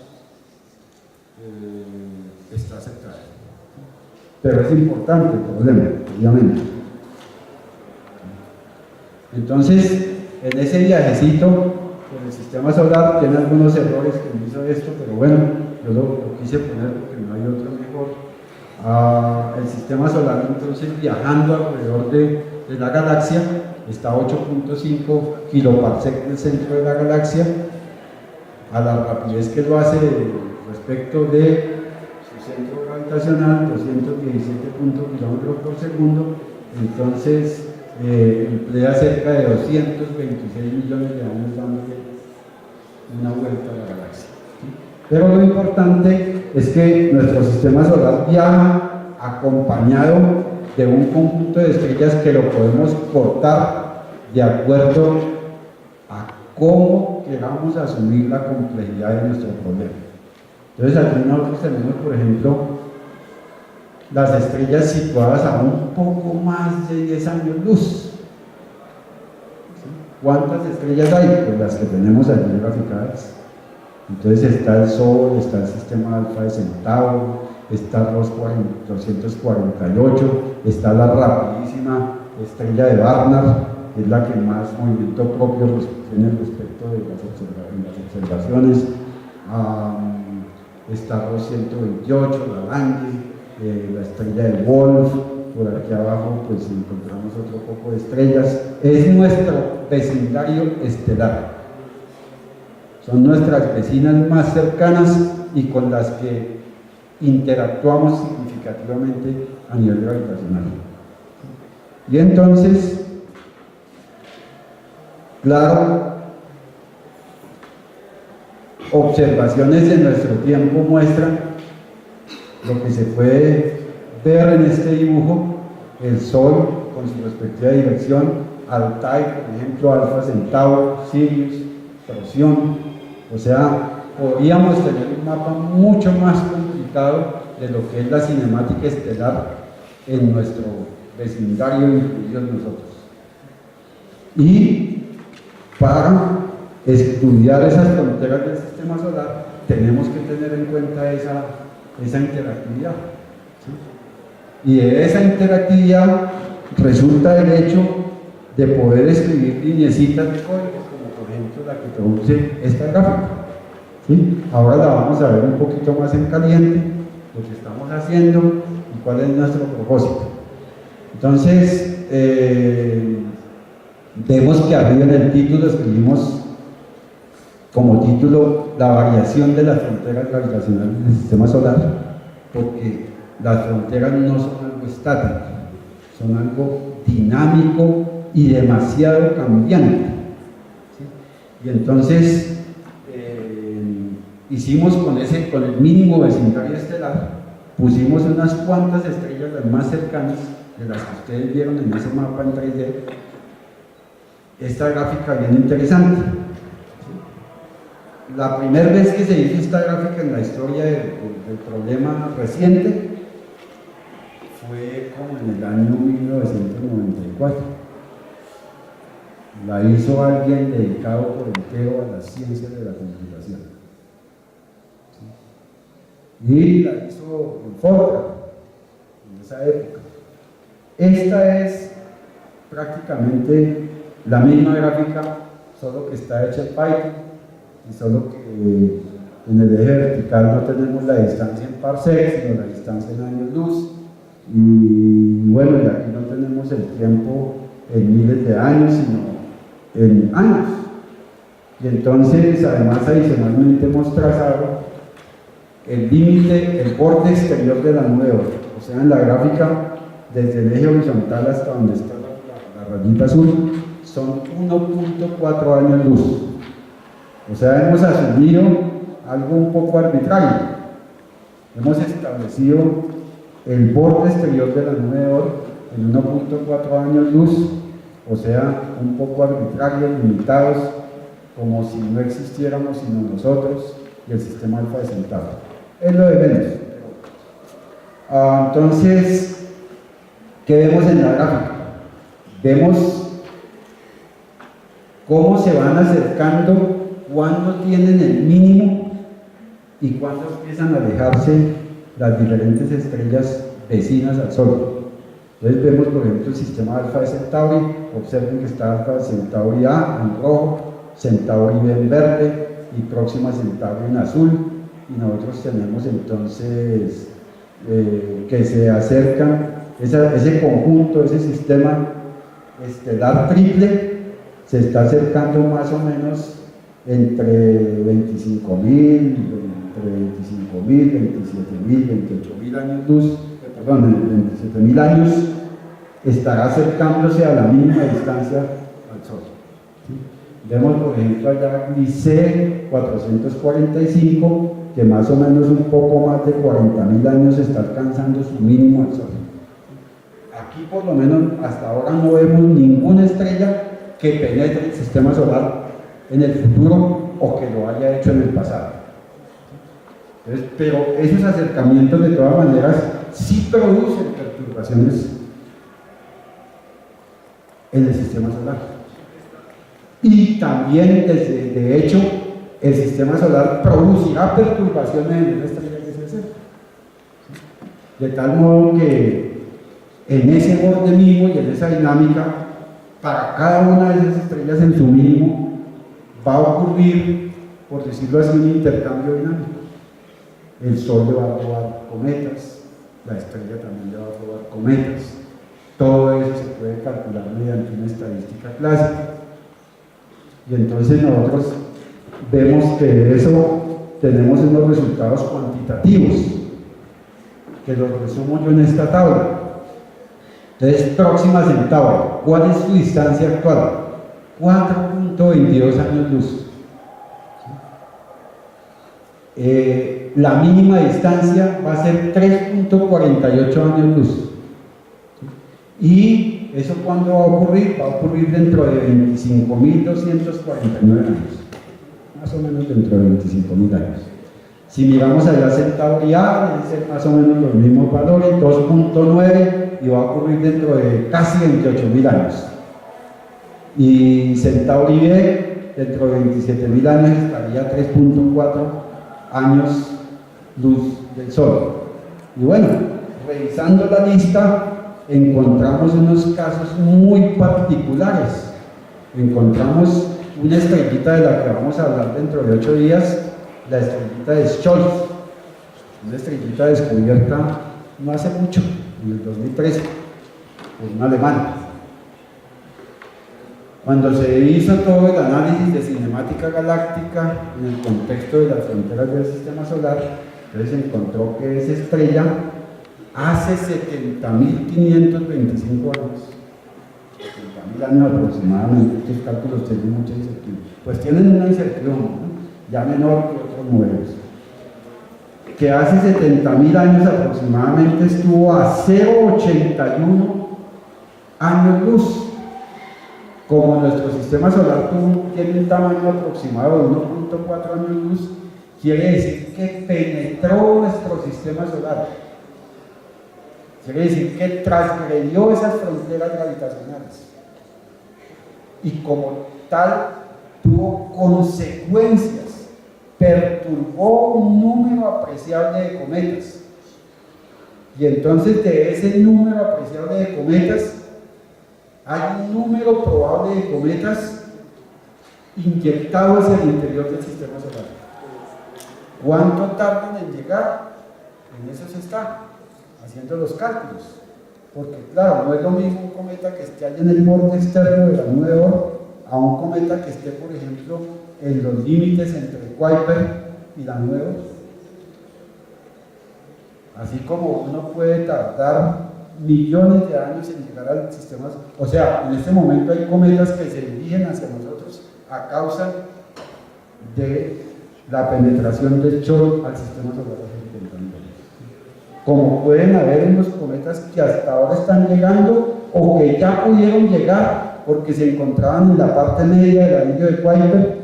está aceptada. Pero es importante el problema, obviamente. Entonces, en ese viajecito por el sistema solar tiene algunos errores que me hizo esto, pero bueno, yo lo quise poner porque no hay otro mejor. El sistema solar, entonces, viajando alrededor de la galaxia, está a 8.5 kiloparsec del centro de la galaxia, a la rapidez que lo hace respecto de su centro gravitacional, 217 kilómetros por segundo. Entonces emplea cerca de 226 millones de años dándole una vuelta a la galaxia. Pero lo importante es que nuestro sistema solar viaja acompañado de un conjunto de estrellas que lo podemos cortar de acuerdo a cómo queramos asumir la complejidad de nuestro problema. Entonces aquí nosotros tenemos, por ejemplo, las estrellas situadas a un poco más de 10 años luz. ¿Cuántas estrellas hay? Pues las que tenemos allí graficadas. Entonces está el Sol, está el sistema Alfa de Centauro, está ROS 248, está la rapidísima estrella de Barnard, que es la que más movimiento propio tiene respecto de las observaciones. Está ROS 128, la Lange, la estrella de Wolf. Por aquí abajo pues encontramos otro poco de estrellas. Es nuestro vecindario estelar. Son nuestras vecinas más cercanas y con las que interactuamos significativamente a nivel gravitacional. Y entonces, claro, observaciones de nuestro tiempo muestran lo que se puede ver en este dibujo: el Sol con su respectiva dirección, Altair, por ejemplo, Alfa Centauro, Sirius, Procyon. O sea, podríamos tener un mapa mucho más complicado de lo que es la cinemática estelar en nuestro vecindario, incluidos nosotros. Y para estudiar esas fronteras del sistema solar, tenemos que tener en cuenta esa interactividad, ¿sí? Y de esa interactividad resulta el hecho de poder escribir lineecitas de código, como por ejemplo la que produce esta gráfica, ¿sí? Ahora la vamos a ver un poquito más en caliente, lo que estamos haciendo y cuál es nuestro propósito. Entonces, vemos que arriba en el título escribimos como título la variación de las fronteras gravitacionales del sistema solar, porque las fronteras no son algo estático, son algo dinámico y demasiado cambiante, ¿sí? Y entonces hicimos con el mínimo vecindario estelar, pusimos unas cuantas estrellas las más cercanas, de las que ustedes vieron en ese mapa en 3D, esta gráfica bien interesante. La primera vez que se hizo esta gráfica en la historia del problema reciente fue como en el año 1994. La hizo alguien dedicado por entero a las ciencias de la computación. ¿Sí? Y la hizo en Fortran, en esa época. Esta es prácticamente la misma gráfica, solo que está hecha en Python, y solo que en el eje vertical no tenemos la distancia en parsec, sino la distancia en años luz, y bueno, y aquí no tenemos el tiempo en miles de años, sino en años. Y entonces, además, adicionalmente hemos trazado el límite, el borde exterior de la nube de Oort. O sea, en la gráfica, desde el eje horizontal hasta donde está la rayita azul, son 1.4 años luz. O sea, hemos asumido algo un poco arbitrario. Hemos establecido el borde exterior de la nube de Oort en 1.4 años luz, o sea, un poco arbitrarios, limitados, como si no existiéramos sino nosotros y el sistema alfa de Centauro. Es lo de menos. Entonces, ¿qué vemos en la gráfica? Vemos cómo se van acercando, cuándo tienen el mínimo y cuándo empiezan a alejarse las diferentes estrellas vecinas al Sol. Entonces vemos, por ejemplo, el sistema alfa de Centauri. Observen que está alfa de Centauri A en rojo, Centauri B en verde y Próxima Centauri en azul. Y nosotros tenemos entonces que se acercan, ese conjunto, ese sistema estelar triple se está acercando más o menos entre 25.000, entre 25.000, 27.000, 28.000 años luz, perdón, 27.000 años, estará acercándose a la mínima distancia al Sol. ¿Sí? Vemos, por ejemplo, allá Gliese 445, que más o menos un poco más de 40.000 años está alcanzando su mínimo al Sol. Aquí, por lo menos, hasta ahora no vemos ninguna estrella que penetre el sistema solar en el futuro o que lo haya hecho en el pasado. Entonces, pero esos acercamientos de todas maneras sí producen perturbaciones en el sistema solar. Y también, de hecho, el sistema solar producirá perturbaciones en la estrella que se acerca. De tal modo que en ese borde mínimo y en esa dinámica, para cada una de esas estrellas en su mínimo, va a ocurrir, por decirlo así, un intercambio dinámico. El Sol le va a robar cometas, la estrella también le va a robar cometas. Todo eso se puede calcular mediante una estadística clásica. Y entonces nosotros vemos que de eso tenemos unos resultados cuantitativos, que los resumo yo en esta tabla. Entonces, Próxima Centauri, ¿cuál es su distancia actual? 4.22 años luz. La mínima distancia va a ser 3.48 años luz. ¿Y eso cuándo va a ocurrir? Va a ocurrir dentro de 25.249 años. Más o menos dentro de 25.000 años. Si miramos allá Centauri A, deben ser más o menos los mismos valores, 2.9, y va a ocurrir dentro de casi 28.000 años. Y Centauri B, dentro de 27.000 años, estaría a 3.4 años luz del Sol. Y bueno, revisando la lista, encontramos unos casos muy particulares. Encontramos una estrellita de la que vamos a hablar dentro de 8 días, la estrellita de Scholz, una estrellita descubierta no hace mucho, en el 2013, por un alemán. Cuando se hizo todo el análisis de cinemática galáctica en el contexto de las fronteras del sistema solar, entonces se encontró que esa estrella hace 70.525 años, 70.000 años aproximadamente. Estos cálculos tienen mucha incertidumbre, pues tienen una incertidumbre, ¿no?, ya menor que otros modelos, que hace 70.000 años aproximadamente estuvo a 0.81 años luz. Como nuestro sistema solar tiene un tamaño aproximado de 1.4 años luz, quiere decir que penetró nuestro sistema solar. Quiere decir que transgredió esas fronteras gravitacionales. Y como tal, tuvo consecuencias, perturbó un número apreciable de cometas. Y entonces de ese número apreciable de cometas, hay un número probable de cometas inyectados en el interior del sistema solar. ¿Cuánto tardan en llegar? En eso se está haciendo los cálculos. Porque claro, no es lo mismo un cometa que esté allá en el borde externo de la nube de Oort a un cometa que esté, por ejemplo, en los límites entre Kuiper y la nube de Oort. Así como uno puede tardar millones de años en llegar al sistema, o sea, en este momento hay cometas que se dirigen hacia nosotros a causa de la penetración del Sol al sistema solar. Como pueden haber unos cometas que hasta ahora están llegando o que ya pudieron llegar porque se encontraban en la parte media del anillo de Kuiper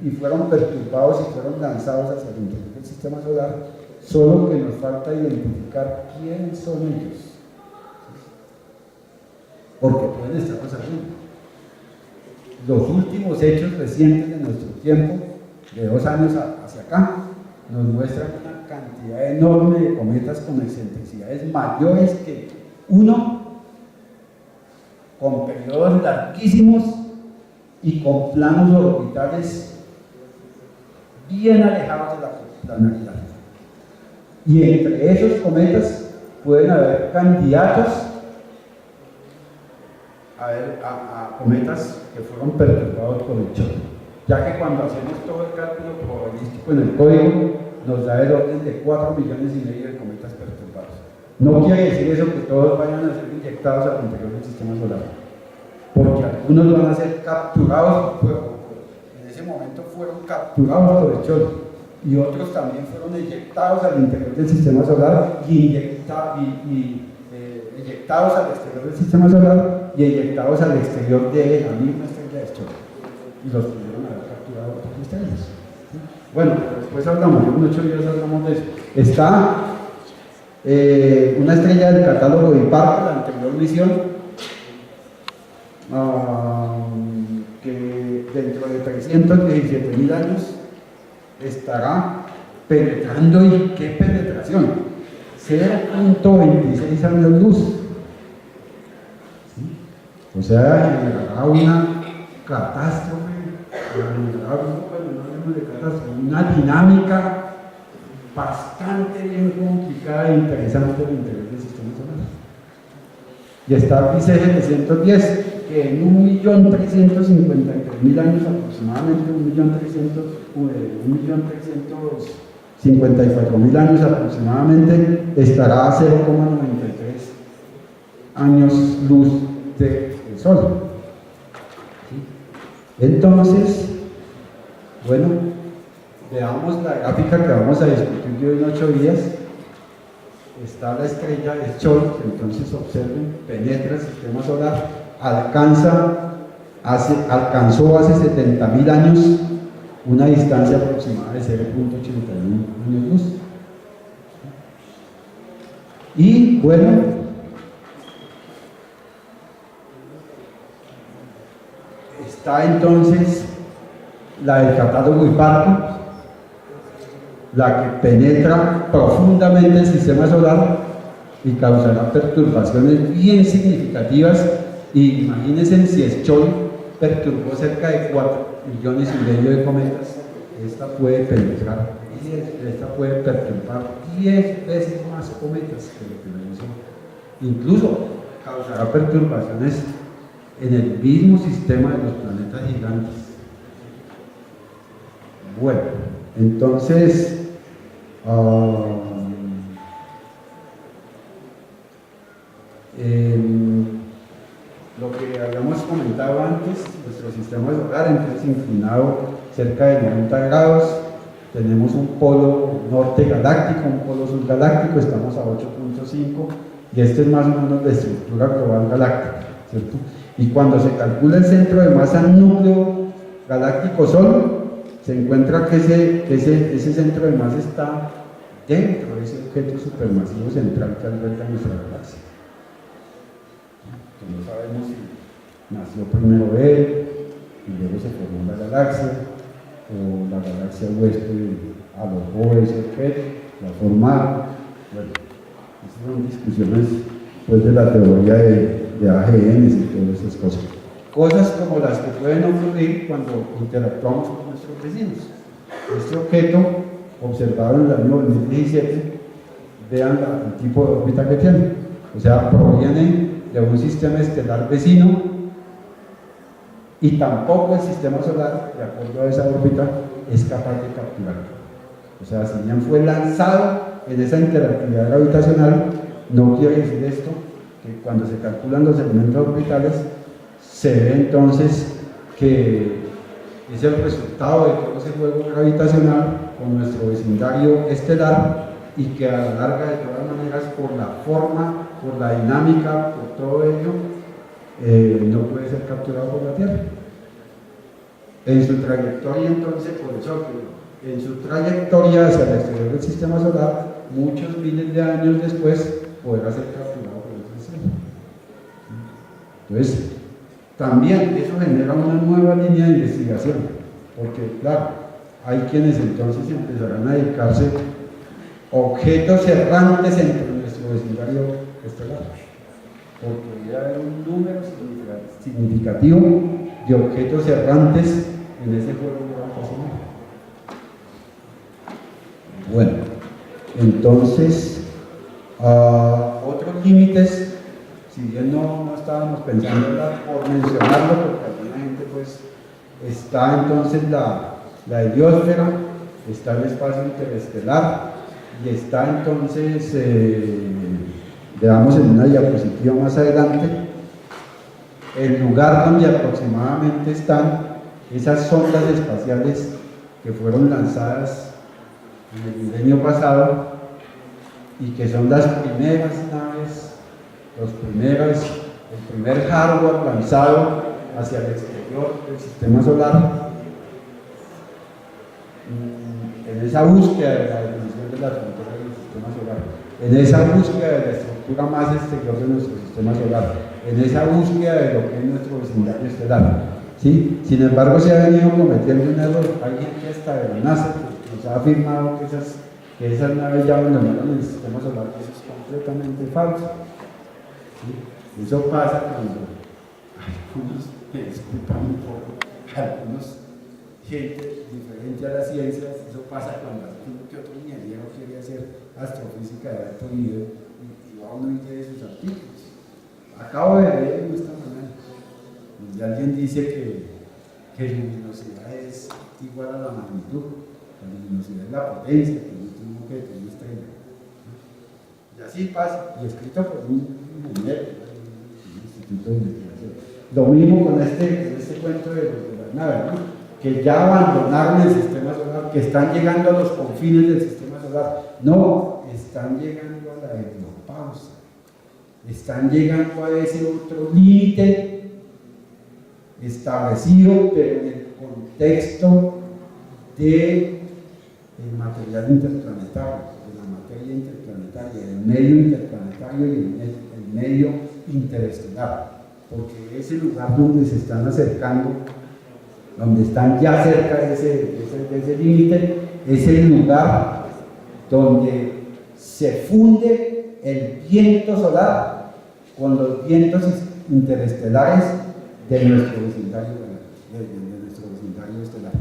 y fueron perturbados y fueron lanzados hacia el interior del sistema solar, solo que nos falta identificar quiénes son ellos, porque pueden estarnos haciendo. Los últimos hechos recientes de nuestro tiempo, de 2 años hacia acá, nos muestran una cantidad enorme de cometas con excentricidades mayores que 1, con periodos larguísimos y con planos orbitales bien alejados de la planaridad. Y entre esos cometas pueden haber candidatos a cometas que fueron perturbados por el Sol, ya que cuando hacemos todo el cálculo probabilístico en el código nos da el orden de 4,5 millones de cometas perturbados. No quiere decir eso que todos vayan a ser inyectados al interior del sistema solar, porque algunos van a ser capturados por fuego, en ese momento fueron capturados por el Sol, y otros también fueron eyectados al interior del sistema solar y eyectados al exterior del sistema solar y eyectados al exterior de la misma estrella de Sol, y los pudieron haber capturado otras estrellas. Bueno, después hablamos, en 8 días hablamos de eso. Está una estrella del catálogo de Hipparcos, la anterior misión, que dentro de 317.000 años estará penetrando. ¿Y qué penetración? 0.26 años luz. ¿Sí? O sea, generará una catástrofe, una dinámica bastante bien complicada e interesante del interior del sistema solar. Y está el IC710, que en 1.353.000 años aproximadamente, 1.354.000 años aproximadamente, estará a 0,93 años luz del Sol. Entonces, bueno, veamos la gráfica que vamos a discutir hoy en 8 días. Está la estrella del Sol, entonces observen, penetra el sistema solar, alcanzó hace 70.000 años una distancia aproximada de 0.81 años luz. Y bueno, está entonces la del catálogo Hipparcos, la que penetra profundamente el sistema solar y causará perturbaciones bien significativas. Y imagínense si el Sol perturbó cerca de 4,5 millones de cometas, esta puede penetrar, esta puede perturbar 10 veces más cometas que lo que lo hizo. Incluso causará perturbaciones en el mismo sistema de los planetas gigantes. Bueno, entonces lo que habíamos comentado antes, nuestro sistema solar entonces inclinado cerca de 90 grados, tenemos un polo norte galáctico, un polo sur galáctico, estamos a 8.5, y este es más o menos la estructura global galáctica, ¿cierto? Y cuando se calcula el centro de masa al núcleo galáctico Sol, se encuentra que ese centro de masa está dentro de ese objeto supermasivo central que alberga nuestra galaxia. No sabemos si nació primero él y luego se formó la galaxia, o la galaxia huésped alojó ese objeto, la formaron. Bueno, esas son discusiones pues, de la teoría de AGN y todas esas cosas. Cosas como las que pueden ocurrir cuando interactuamos con nuestros vecinos. Este objeto, observado en el año 2017, vean el tipo de órbita que tiene. O sea, proviene de un sistema estelar vecino y tampoco el sistema solar, de acuerdo a esa órbita, es capaz de capturarlo. O sea, si bien fue lanzado en esa interactividad gravitacional, no quiere decir esto que cuando se calculan los elementos orbitales se ve entonces que es el resultado de todo ese juego gravitacional con nuestro vecindario estelar y que a la larga, de todas maneras, por la forma, por la dinámica, por todo ello, no puede ser capturado por la Tierra. En su trayectoria, entonces, por eso, en su trayectoria hacia el exterior del sistema solar, muchos miles de años después, podrá ser capturado por el sistema. Entonces, también eso genera una nueva línea de investigación, porque, claro, hay quienes entonces empezarán a dedicarse objetos errantes entre nuestro vecindario estelar, porque debe haber un número significativo de objetos errantes en ese juego gravitacional. Bueno, entonces, otros límites, si bien no estábamos pensando por mencionarlo, porque alguna gente pues está entonces la heliosfera, está el espacio interestelar y está entonces, veamos en una diapositiva más adelante, el lugar donde aproximadamente están esas sondas espaciales que fueron lanzadas en el milenio pasado y que son las primeras naves, el primer hardware lanzado hacia el exterior del sistema solar, en esa búsqueda de la definición de las fronteras del sistema solar, en esa búsqueda de la estructura más exterior de nuestro sistema solar, en esa búsqueda de lo que es nuestro vecindario estelar. ¿Sí? Sin embargo, se ha venido cometiendo un error. Hay gente hasta de la NASA que nos ha afirmado que esas naves ya abandonaron el sistema solar, que eso es completamente falso. ¿Sí? Eso pasa cuando algunos, me disculpan un poco, algunos gente diferente a las ciencias, eso pasa cuando alguno que otro ingeniero quiere hacer astrofísica de alto nivel y va uno y lee sus artículos. Acabo de leer esta mañana y alguien dice que luminosidad es igual a la magnitud, la luminosidad es la potencia que no tiene un objeto, una estrella. Y así pasa, y escrito por un ingeniero, un instituto de investigación. Lo mismo con este cuento de las naves, ¿no? Que ya abandonaron el sistema solar, que están llegando a los confines del sistema solar. No, están llegando a la heliopausa, están llegando a ese otro límite establecido, pero en el contexto del material interplanetario, de la materia interplanetaria, del medio interplanetario y el medio interestelar, porque ese lugar donde se están acercando, donde están ya cerca de ese límite, es el lugar donde se funde el viento solar con los vientos interestelares de nuestro vecindario estelar.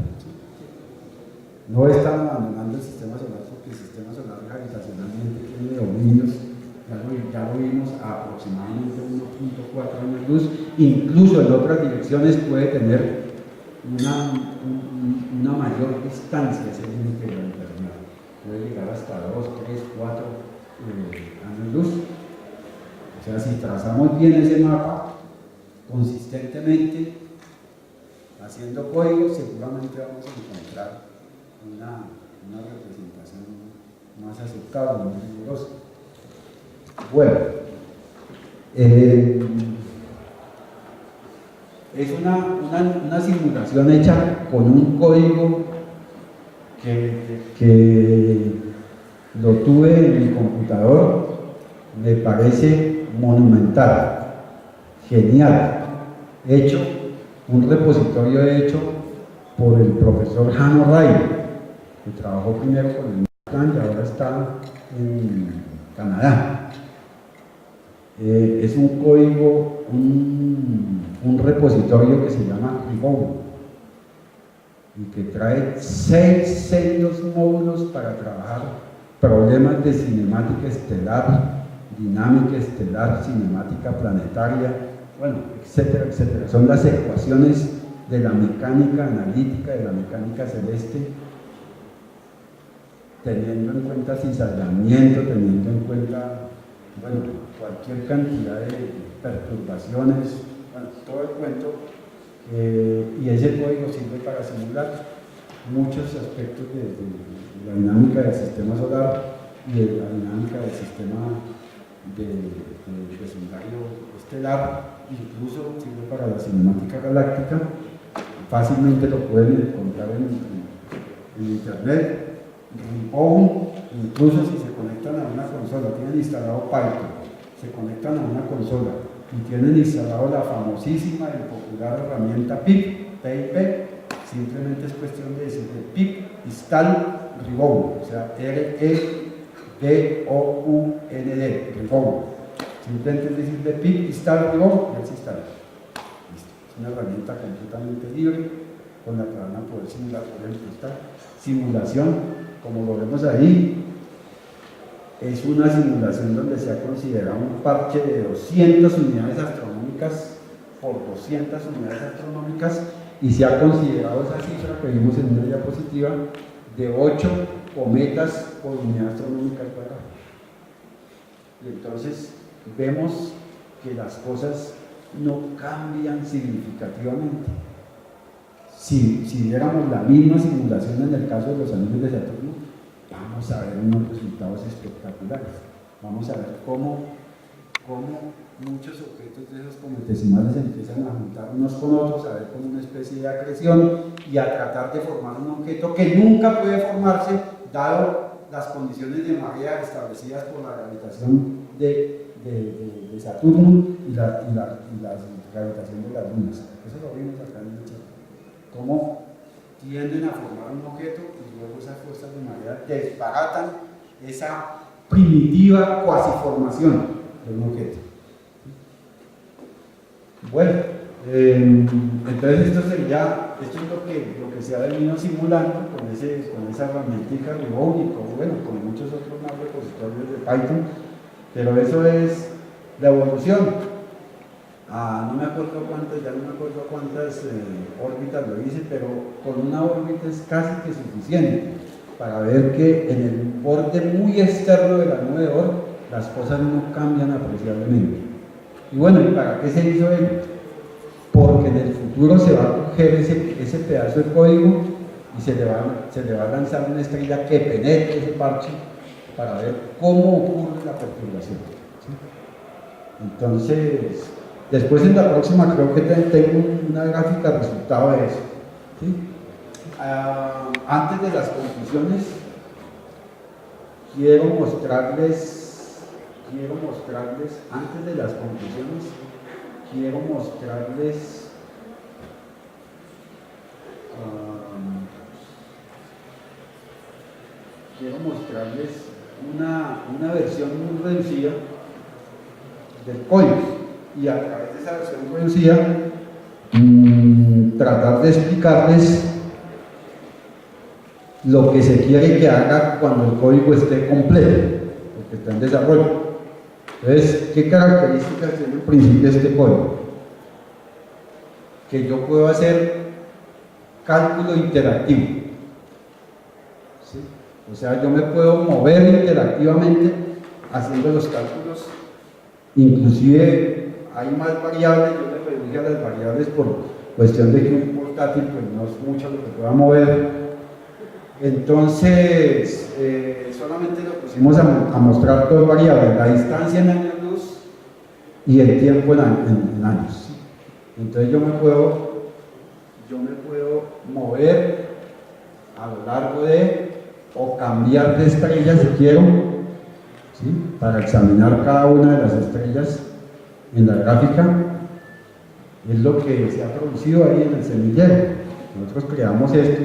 No están abandonando el sistema solar porque el sistema solar gravitacionalmente tiene dominios, ya lo vimos, a aproximadamente 1.4 años luz, incluso en otras direcciones puede tener una mayor distancia ese límite gravitacional, puede llegar hasta 2, 3, 4 años luz. O sea, si trazamos bien ese mapa consistentemente, haciendo códigos, seguramente vamos a encontrar una representación más aceptable, más rigurosa. Bueno, Es una simulación hecha con un código que lo tuve en mi computador, me parece monumental, genial, hecho, un repositorio hecho por el profesor Han O'Reilly, que trabajó primero con el Plan y ahora está en Canadá. Es un código, un repositorio que se llama Ribbon y que trae 6 serios módulos para trabajar problemas de cinemática estelar, dinámica estelar, cinemática planetaria, bueno, etcétera, etcétera. Son las ecuaciones de la mecánica analítica, de la mecánica celeste, teniendo en cuenta cizallamiento, teniendo en cuenta, bueno, cualquier cantidad de perturbaciones, bueno, todo el cuento, y ese código sirve para simular muchos aspectos de la dinámica del sistema solar y de la dinámica del sistema de vecindario estelar, incluso sirve para la cinemática galáctica. Fácilmente lo pueden encontrar en internet. Ribbon, incluso si se conectan a una consola, tienen instalado Python, se conectan a una consola y tienen instalado la famosísima y popular herramienta PIP, simplemente es cuestión de decirle PIP install Ribbon, o sea, R-E-B-O-U-N-D, Ribbon. Simplemente es decirle PIP install Ribbon y él se instala. Listo. Es una herramienta completamente libre con la que van a poder simular, por ejemplo, esta simulación. Como lo vemos ahí, es una simulación donde se ha considerado un parche de 200 unidades astronómicas por 200 unidades astronómicas y se ha considerado esa cifra que vimos en una diapositiva de 8 cometas por unidad astronómica cuadrada. Y entonces vemos que las cosas no cambian significativamente. Si viéramos la misma simulación en el caso de los anillos de Saturno, vamos a ver unos resultados espectaculares. Vamos a ver cómo muchos objetos de esos cometesimales empiezan a juntar unos con otros, a ver como una especie de acreción y a tratar de formar un objeto que nunca puede formarse dado las condiciones de marea establecidas por la gravitación de Saturno y la gravitación de las lunas. Eso lo vimos acá en el chat. Cómo tienden a formar un objeto y luego esas fuerzas de marea desbaratan esa primitiva cuasiformación de un objeto. Bueno, entonces esto es lo que se ha venido simulando con esa herramientica Ribbon y con muchos otros más repositorios de Python, pero eso es la evolución. No me acuerdo cuántas órbitas lo hice, pero con una órbita es casi que suficiente para ver que en el borde muy externo de la nube de Oort las cosas no cambian apreciablemente. Y bueno, ¿y para qué se hizo ello? Porque en el futuro se va a coger ese pedazo de código y se le va a lanzar una estrella que penetre ese parche para ver cómo ocurre la perturbación, ¿sí? Entonces, después en la próxima creo que tengo una gráfica resultado de eso, ¿sí? Antes de las conclusiones, quiero mostrarles, antes de las conclusiones, quiero mostrarles una versión muy reducida del código y a través de esa versión reducida tratar de explicarles lo que se quiere que haga cuando el código esté completo, porque está en desarrollo. Entonces, ¿qué características tiene el principio de este código? Que yo puedo hacer cálculo interactivo, ¿sí? O sea, yo me puedo mover interactivamente haciendo los cálculos, inclusive hay más variables, yo le reduje a las variables por cuestión de que un portátil pues no es mucho lo que pueda mover. Entonces, solamente lo pusimos a mostrar dos variables, la distancia en años luz y el tiempo en años. Entonces yo me puedo mover a lo largo de, o cambiar de estrella si quiero, ¿sí? Para examinar cada una de las estrellas en la gráfica. Es lo que se ha producido ahí en el semillero. Nosotros creamos esto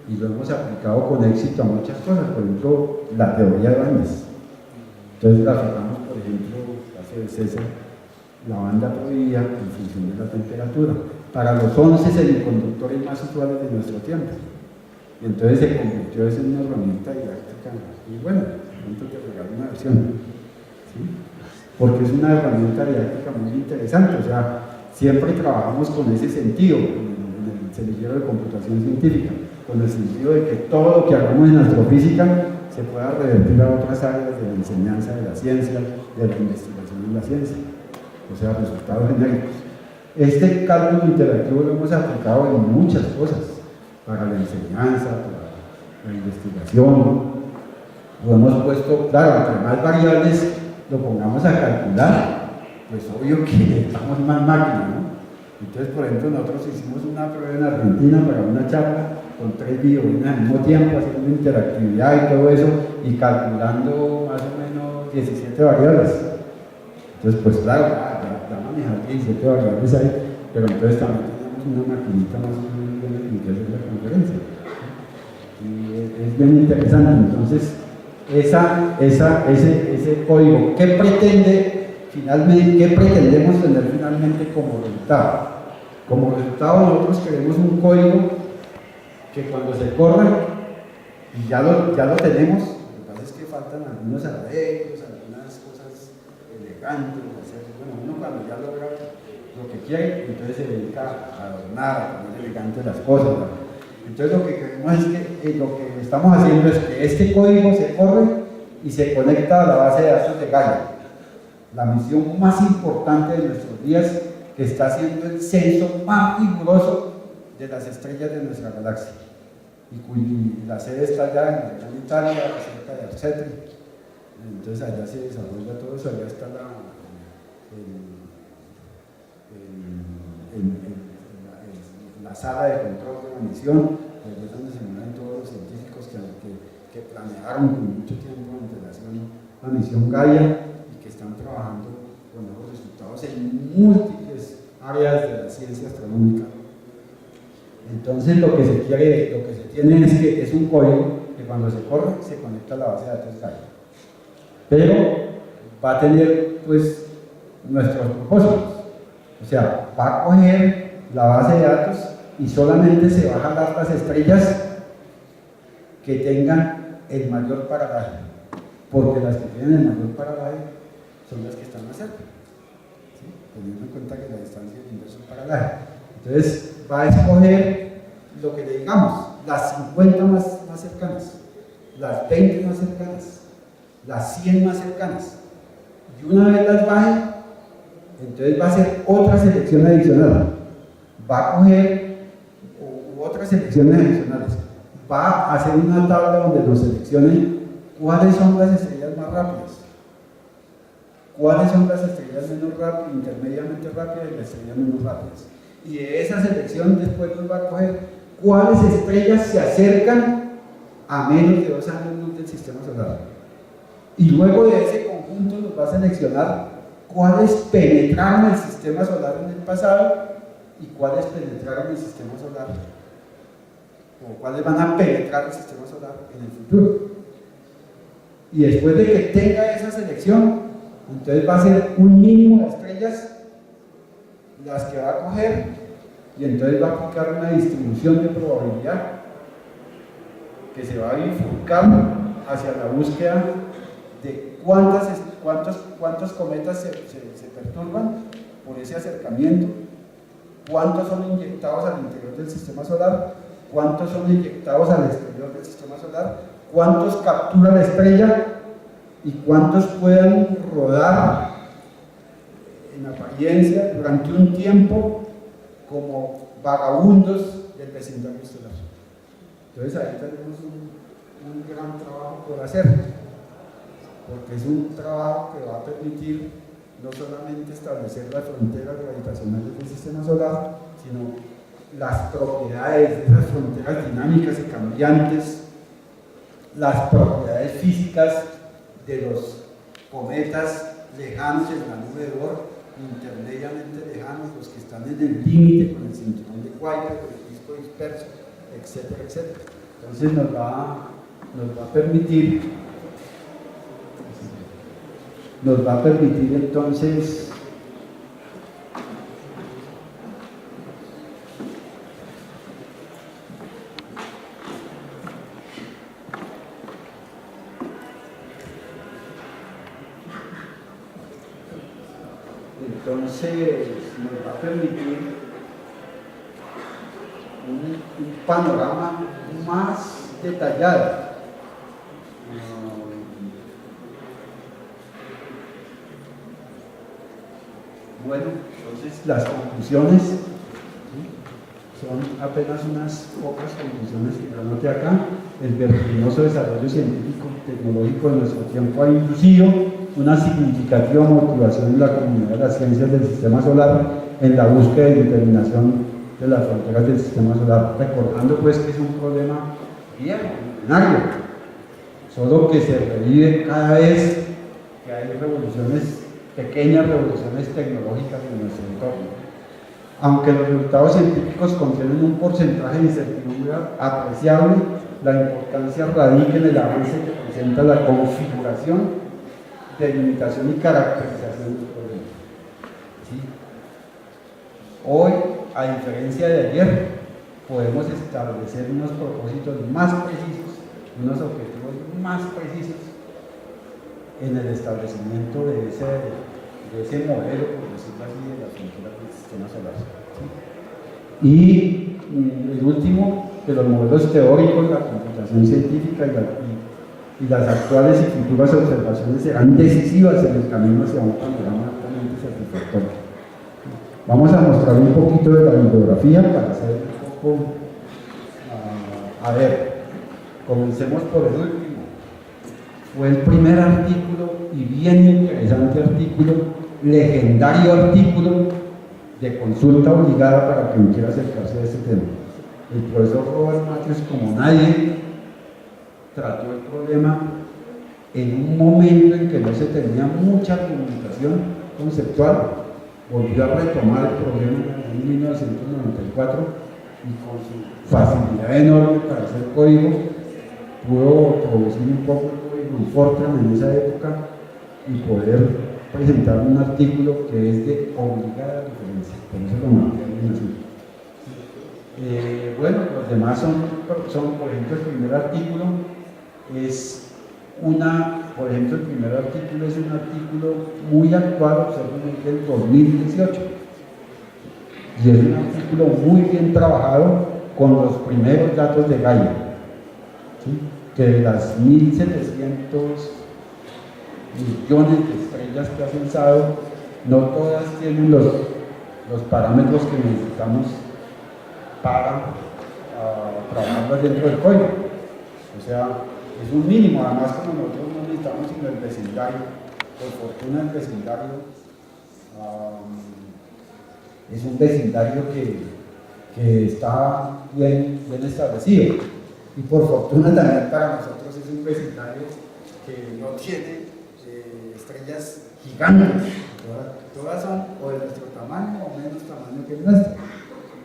y lo hemos aplicado con éxito a muchas cosas, por ejemplo, la teoría de bandas. Entonces graficamos, por ejemplo, hace César, la banda prohibida en función de la temperatura, para los 11 semiconductores más usuales de nuestro tiempo. Y entonces se convirtió eso en una herramienta didáctica, y bueno, pronto te regalo una versión, ¿sí? Porque es una herramienta didáctica muy interesante, o sea, siempre trabajamos con ese sentido, en el semillero de computación científica, con el sentido de que todo lo que hagamos en astrofísica se pueda revertir a otras áreas de la enseñanza de la ciencia, de la investigación en la ciencia, o sea, resultados genéricos. Este cálculo interactivo lo hemos aplicado en muchas cosas, para la enseñanza, para la investigación. Lo hemos puesto, claro, entre más variables lo pongamos a calcular, pues obvio que necesitamos más máquinas, ¿no? Entonces, por ejemplo, nosotros hicimos una prueba en Argentina para una charla con 3 videobinas al mismo tiempo, haciendo interactividad y todo eso, y calculando más o menos 17 variables. Entonces, pues claro, ya manejar 17 variables ahí, pero entonces también tenemos una maquinita más o menos buena que hacer la conferencia. Y es bien interesante. Entonces, ese código, ¿qué pretendemos tener finalmente como resultado? Como resultado nosotros queremos un código que cuando se corre, y ya lo tenemos, lo que pasa es que faltan algunos arreglos, algunas cosas elegantes, bueno, uno cuando ya logra lo que quiere, entonces se dedica a adornar, a poner elegantes las cosas, ¿no? Entonces lo que queremos es que, lo que estamos haciendo es que este código se corre y se conecta a la base de datos de Gaia, la misión más importante de nuestros días, que está haciendo el censo más riguroso de las estrellas de nuestra galaxia. Y la sede está allá en Italia, cerca de Arcetri. Entonces allá se desarrolla todo eso, allá está la sala de control de la misión, es donde se mueven todos los científicos que planearon con mucho tiempo en antelación la misión Gaia y que están trabajando con nuevos resultados en múltiples áreas de la ciencia astronómica. Entonces lo que se tiene es que es un código que cuando se corre se conecta a la base de datos Gaia. Pero va a tener pues nuestros propósitos. O sea, va a coger la base de datos y solamente se va a jalar las estrellas que tengan el mayor paralaje, porque las que tienen el mayor paralaje son las que están más cerca, ¿sí? Teniendo en cuenta que la distancia es inversa al paralaje. Entonces va a escoger lo que le digamos, las 50 más cercanas, las 20 más cercanas, las 100 más cercanas, y una vez las baje, entonces va a hacer otra selección adicional, va a coger otras selecciones adicionales, va a hacer una tabla donde nos seleccione cuáles son las estrellas más rápidas, cuáles son las estrellas menos rápidas, intermediamente rápidas y las estrellas menos rápidas. Y de esa selección después nos va a coger cuáles estrellas se acercan a menos de 2 años luz del sistema solar. Y luego de ese conjunto nos va a seleccionar cuáles penetraron el sistema solar en el pasado y cuáles penetraron el sistema solar, o cuáles van a penetrar el sistema solar en el futuro. Y después de que tenga esa selección, entonces va a ser un mínimo de estrellas las que va a coger, y entonces va a aplicar una distribución de probabilidad que se va a bifurcar hacia la búsqueda de cuántos cometas se perturban por ese acercamiento, cuántos son inyectados al interior del sistema solar, cuántos son inyectados al exterior del sistema solar, cuántos captura la estrella y cuántos pueden rodar en apariencia durante un tiempo como vagabundos del vecindario estelar. Entonces ahí tenemos un gran trabajo por hacer, porque es un trabajo que va a permitir no solamente establecer las fronteras gravitacionales del sistema solar, sino las propiedades de esas fronteras dinámicas y cambiantes, las propiedades físicas de los cometas lejanos en la nube de Oort, intermediamente lejanos, los que están en el límite con el cinturón de Kuiper, el disco disperso, etcétera, etcétera. Entonces nos va a permitir entonces un panorama más detallado. Bueno, entonces las conclusiones son apenas unas pocas conclusiones que yo anoté acá. El vertiginoso desarrollo científico y tecnológico de nuestro tiempo ha inducido una significativa motivación en la comunidad de las ciencias del sistema solar en la búsqueda y determinación de las fronteras del sistema solar, recordando pues que es un problema viejo, milenario, solo que se revive cada vez que hay revoluciones, pequeñas revoluciones tecnológicas en nuestro entorno. Aunque los resultados científicos contienen un porcentaje de incertidumbre apreciable, la importancia radica en el avance que presenta la configuración, delimitación y caracterización del problema. ¿Sí? Hoy, a diferencia de ayer, podemos establecer unos propósitos más precisos, unos objetivos más precisos en el establecimiento de ese modelo, por decirlo así, de las fronteras del sistema solar. ¿Sí? Y el último, que los modelos teóricos, la computación científica y las actuales y futuras observaciones serán decisivas en el camino hacia un panorama altamente satisfactorio. Vamos a mostrar un poquito de la bibliografía para hacer un poco, a ver, comencemos por el último. Fue el primer artículo y bien interesante artículo, legendario artículo de consulta obligada para quien quiera acercarse a este tema. El profesor Robert Matthews, como nadie, trató el problema en un momento en que no se tenía mucha comunicación conceptual, volvió a retomar el problema en 1994 y con su facilidad enorme para hacer código pudo producir un poco el código en Fortran en esa época y poder presentar un artículo que es de obligada referencia, por eso lo mantienen así. Bueno, los demás son, por ejemplo, el primer artículo es por ejemplo, el primer artículo es un artículo muy actual, observen, del 2018, y es un artículo muy bien trabajado con los primeros datos de Gaia, ¿sí? Que de las 1.700 millones de estrellas que ha censado, no todas tienen los parámetros que necesitamos para trabajarlas dentro del código. O sea, es un mínimo, además como nosotros no necesitamos sino el vecindario, por fortuna el vecindario es un vecindario que está bien establecido, y por fortuna también para nosotros es un vecindario que no tiene estrellas gigantes, todas son o de nuestro tamaño o menos tamaño que el nuestro.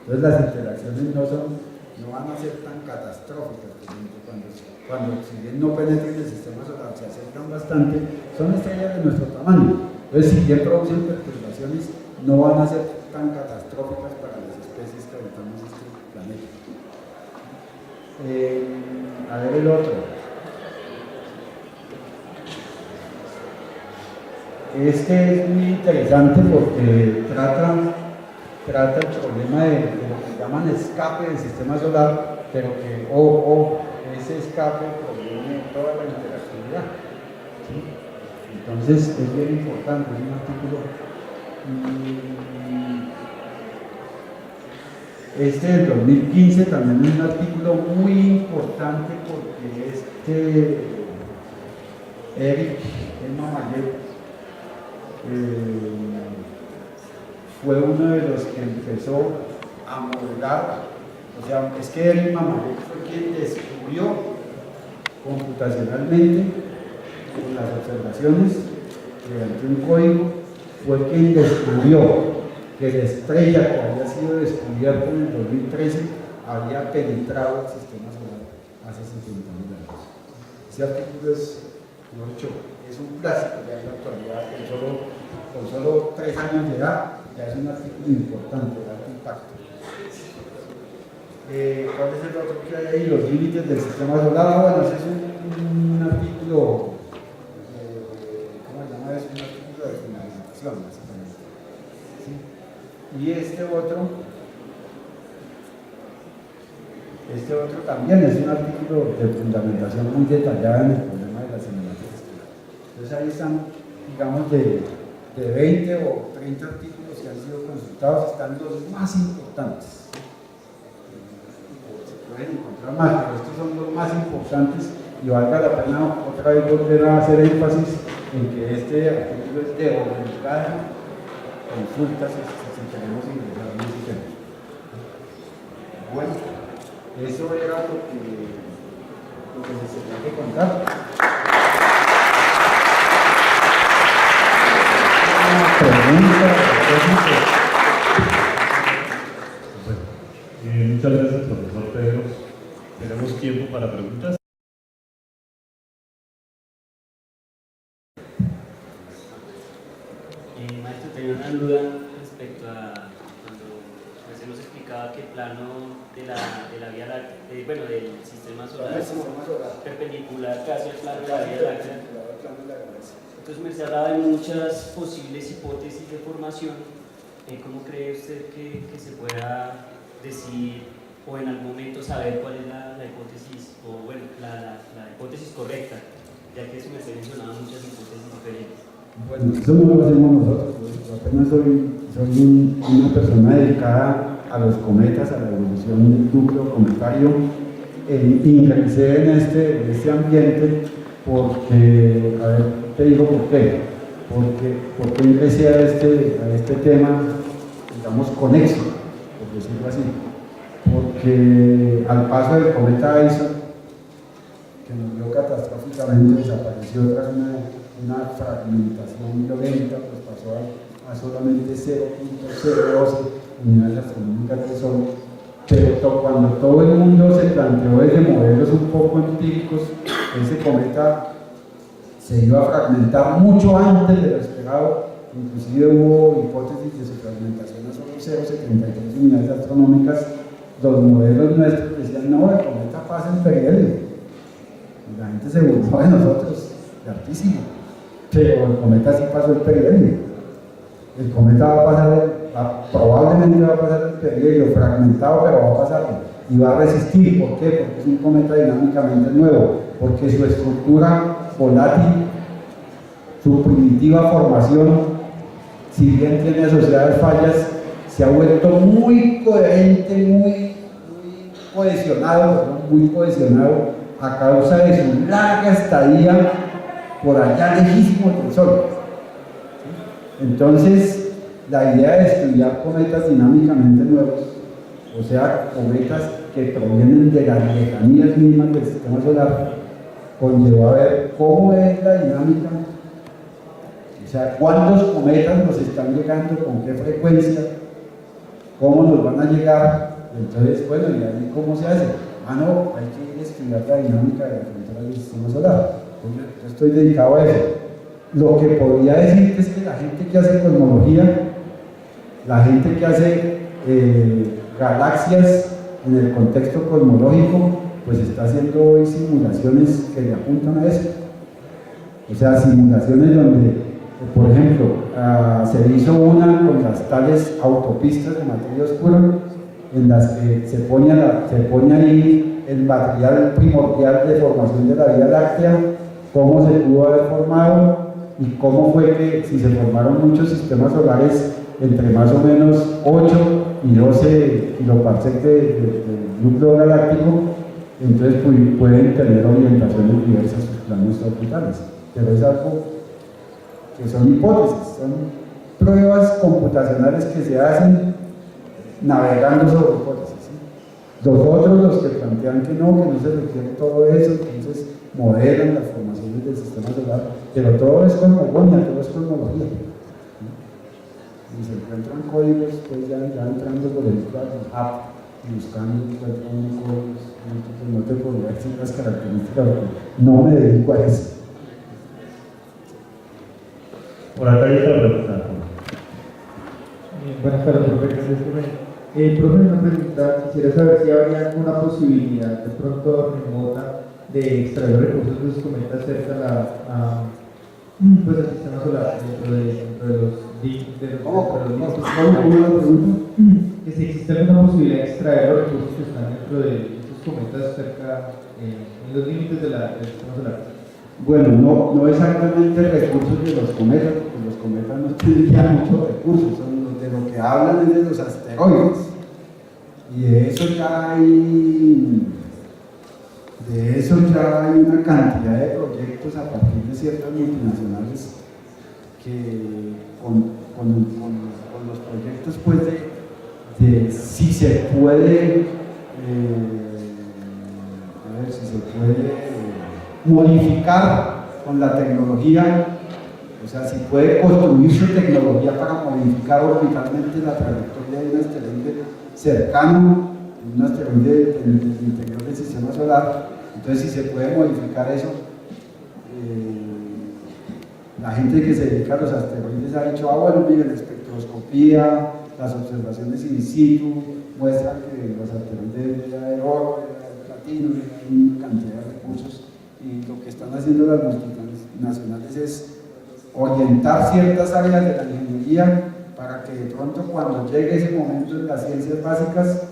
Entonces las interacciones no van a ser tan catastróficas. Cuando si bien no penetran el sistema solar, se acercan bastante, son estrellas de nuestro tamaño. Entonces, si bien producen perturbaciones, no van a ser tan catastróficas para las especies que habitamos este planeta. A ver el otro. Este es muy interesante porque trata el problema de lo que llaman escape del sistema solar, pero que ese escape proviene de toda la interactividad. ¿Sí? Entonces es bien importante, es un artículo. Este del 2015 también es un artículo muy importante porque Eric Mayer fue uno de los que empezó a modelar, o sea, es que Eric Mamalet fue quien descubrió computacionalmente en las observaciones mediante un código, fue quien descubrió que la estrella que había sido descubierta en el 2013 había penetrado el sistema solar hace 50.000 años. Ese artículo es un clásico ya en la actualidad, con solo 3 años de edad, ya es un artículo importante, de alto impacto. ¿Cuál es el otro que hay ahí? Los límites del sistema solar. Bueno, ese es un artículo, ¿cómo se llama? Es un artículo de fundamentación, básicamente. ¿Sí? Y este otro también es un artículo de fundamentación muy detallada en el problema de la simulación estelar. Entonces ahí están, digamos, de 20 o 30 artículos que han sido consultados, están los más importantes. Se pueden encontrar más, pero estos son los más importantes y valga la pena otra vez volver a hacer énfasis en que este artículo es de obligada consulta si queremos ingresar en ese tema. Bueno, eso era lo que les tenía que contar. Una pregunta. Bueno, muchas gracias, profesor Pedro. Tenemos tiempo para preguntas. Maestro, tenía una duda respecto a cuando se nos explicaba que el plano de la Vía Láctea, del sistema solar, es como perpendicular casi al plano de la Vía Láctea. Entonces me se hablaba de muchas posibles hipótesis de formación. ¿Cómo cree usted que se pueda decir o en algún momento saber cuál es la hipótesis, o bueno, la hipótesis correcta, ya que se me mencionaba muchas hipótesis diferentes? Bueno, eso no lo hacemos nosotros. Yo apenas soy una persona dedicada a los cometas, a la evolución del núcleo cometario. Ingresé en este ambiente porque, a ver, te digo por qué. Porque ingresé a este tema, digamos, conexo, por decirlo así. Porque al paso del cometa Ison, que murió catastróficamente, desapareció tras una fragmentación violenta, pues pasó a solamente 0.012 unidades astronómicas del Sol. Pero cuando todo el mundo se planteó desde modelos un poco empíricos, ese cometa se iba a fragmentar mucho antes de lo esperado. Inclusive hubo hipótesis de su fragmentación a solo 0.73 unidades astronómicas. Los modelos nuestros decían, no, el cometa pasa en perihelio. Y la gente se burló de nosotros, de hartísimo. Pero el cometa sí pasó el perihelio. El cometa va a pasar, probablemente va a pasar el perihelio fragmentado, pero va a pasarlo. Y va a resistir. ¿Por qué? Porque es un cometa dinámicamente nuevo. Porque su estructura volátil, su primitiva formación, si bien tiene asociadas fallas, se ha vuelto muy coherente, muy cohesionado a causa de su larga estadía por allá lejísimo del Sol. Entonces, la idea de estudiar cometas dinámicamente nuevos, o sea, cometas que provienen de las lejanías mismas del sistema solar, conllevó a ver cómo es la dinámica, o sea, cuántos cometas nos están llegando, con qué frecuencia, cómo nos van a llegar. Entonces, bueno, ¿y ahí cómo se hace? No, hay que ir a estudiar la dinámica de la frontera del sistema solar. Yo estoy dedicado a eso. Lo que podría decirte es que la gente que hace cosmología, la gente que hace galaxias en el contexto cosmológico, pues está haciendo hoy simulaciones que le apuntan a eso. O sea, simulaciones donde, por ejemplo, se hizo una con las tales autopistas de materia oscura, en las que se pone ahí el material primordial de formación de la Vía Láctea, cómo se pudo haber formado y cómo fue que, si se formaron muchos sistemas solares entre más o menos 8 y 12 kiloparsecs del núcleo galáctico, entonces pueden tener orientaciones diversas sus planos orbitales. Pero es algo que son hipótesis, son pruebas computacionales que se hacen navegando sobre hipótesis. ¿Sí? Los otros, los que plantean que no se requiere todo eso, entonces modelan las formaciones del sistema solar, pero todo es cosmogonía, todo es cosmología. Y se encuentran códigos, pues ya entrando por el app, buscando, encuentran códigos, entonces no te podría decir las características, porque no me dedico a eso. Por acá hay otra pregunta. Buenas tardes, profe. Gracias, profe, una pregunta. Quisiera saber si habría alguna posibilidad, de pronto remota, de extraer recursos de sus cometas cerca pues, al sistema solar, dentro de los límites. ¿Cómo la pregunta? Que si existe alguna posibilidad de extraer los recursos que están dentro de estos cometas cerca, en los límites del sistema solar. Bueno, no exactamente recursos de los cometas, porque los cometas no tendrían muchos recursos, de lo que hablan es de los asteroides. Y de eso ya hay una cantidad de proyectos a partir de ciertas multinacionales que con los proyectos pues de si se puede modificar con la tecnología, o sea, si puede construir su tecnología para modificar orbitalmente la trayectoria de un asteroide cercano, un asteroide del interior del sistema solar. Entonces, si se puede modificar eso, la gente que se dedica a los asteroides ha dicho, bueno, miren, la espectroscopía, las observaciones in situ muestran que los asteroides de oro, de platino, hay una cantidad de recursos. Y lo que están haciendo las multinacionales es orientar ciertas áreas de la ingeniería para que de pronto cuando llegue ese momento en las ciencias básicas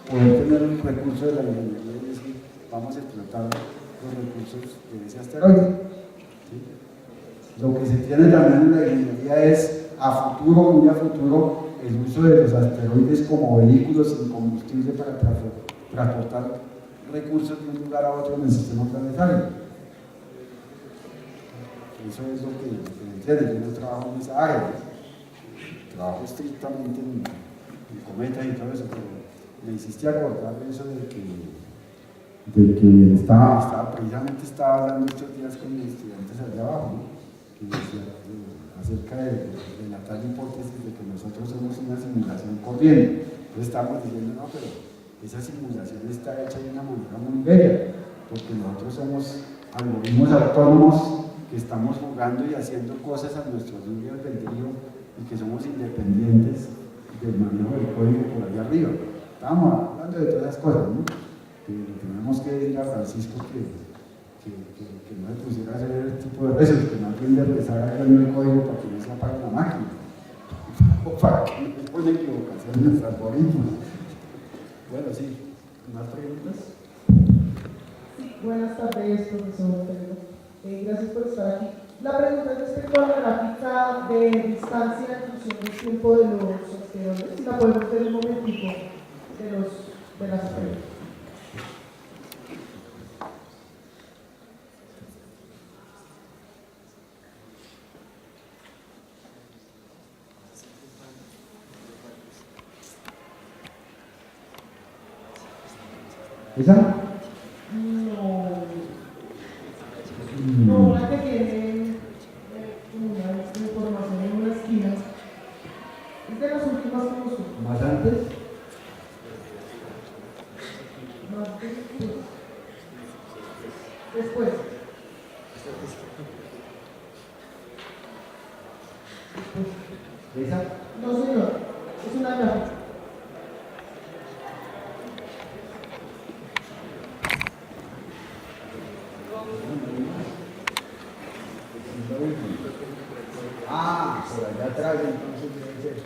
poder tener un recurso de la ingeniería y decir vamos a explotar los recursos de ese asteroide. ¿Sí? Lo que se tiene también en la ingeniería es a futuro, muy a futuro, el uso de los asteroides como vehículos sin combustible para transportar recursos de un lugar a otro en el sistema planetario. Eso es lo que me entiende. Yo no trabajo en esa área, trabajo estrictamente en cometas y todo eso, pero me hiciste acordar de eso de que precisamente estaba hablando estos días con mis estudiantes allá abajo, ¿no? Que decía acerca de la tal hipótesis de que nosotros somos una simulación corriente. Entonces estamos diciendo, no, pero esa simulación está hecha de una manera muy bella, porque nosotros somos algoritmos autónomos que estamos jugando y haciendo cosas a nuestro libre albedrío y que somos independientes del manejo del código por allá arriba. Estábamos hablando de todas esas cosas, ¿no? Que tenemos que decir a Francisco que no se pusiera a hacer el tipo de veces, que no atiende a rezar acá en el código para que no se apague la máquina, o para que no se pone equivocación en nuestro algoritmo. Bueno, sí, ¿más preguntas? Sí, buenas tardes, profesor Pedro. Gracias por estar aquí. La pregunta es respecto a la gráfica de distancia en función del tiempo de los asteroides. Si la podemos ver un momentico de las asteroides. ¿Esa? No, la que tiene una información en una esquina. Es de las últimas que nos suben. ¿Más antes? Más después. Después. ¿Esa? No, señor. Es una gráfica. Ah, por allá atrás entonces debe ser.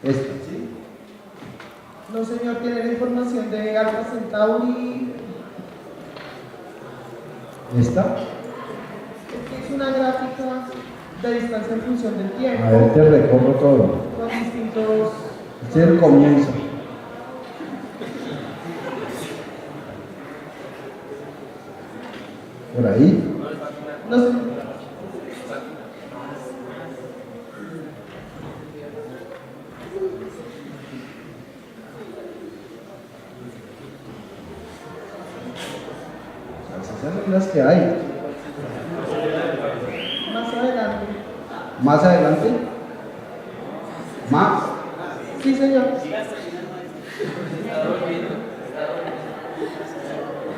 Esta, ¿sí? No, señor, tiene la información de Alpha Centauri. ¿Esta? Es una gráfica de distancia en función del tiempo. A ver, te recorro todo. Con distintos. Este es el comienzo. Por ahí. No sé. Esas son las que hay. Más adelante. Más adelante. Más. Sí, señor.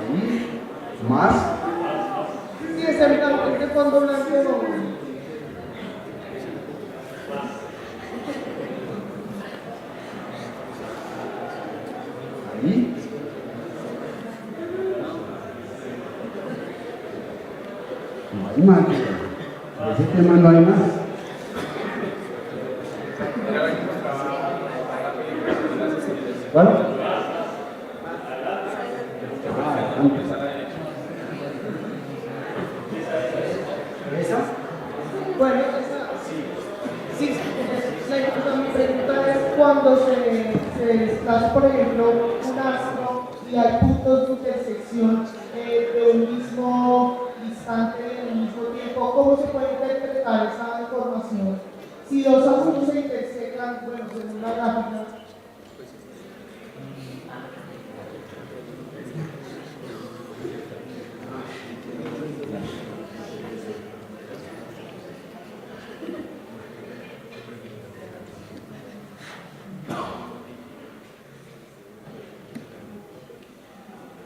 Ahí. Más. Sí, ese blanco de fondo blanco. Ahí. No hay más. Ese tema no hay más. ¿Cuál? ¿Esa? Bueno, esa. Sí, mi pregunta es cuando se desplaza, por ejemplo, un astro y hay puntos de intersección de un mismo instante, en un mismo tiempo, ¿cómo se puede interpretar esa información? Si dos astros se intersecan, bueno, según la gráfica.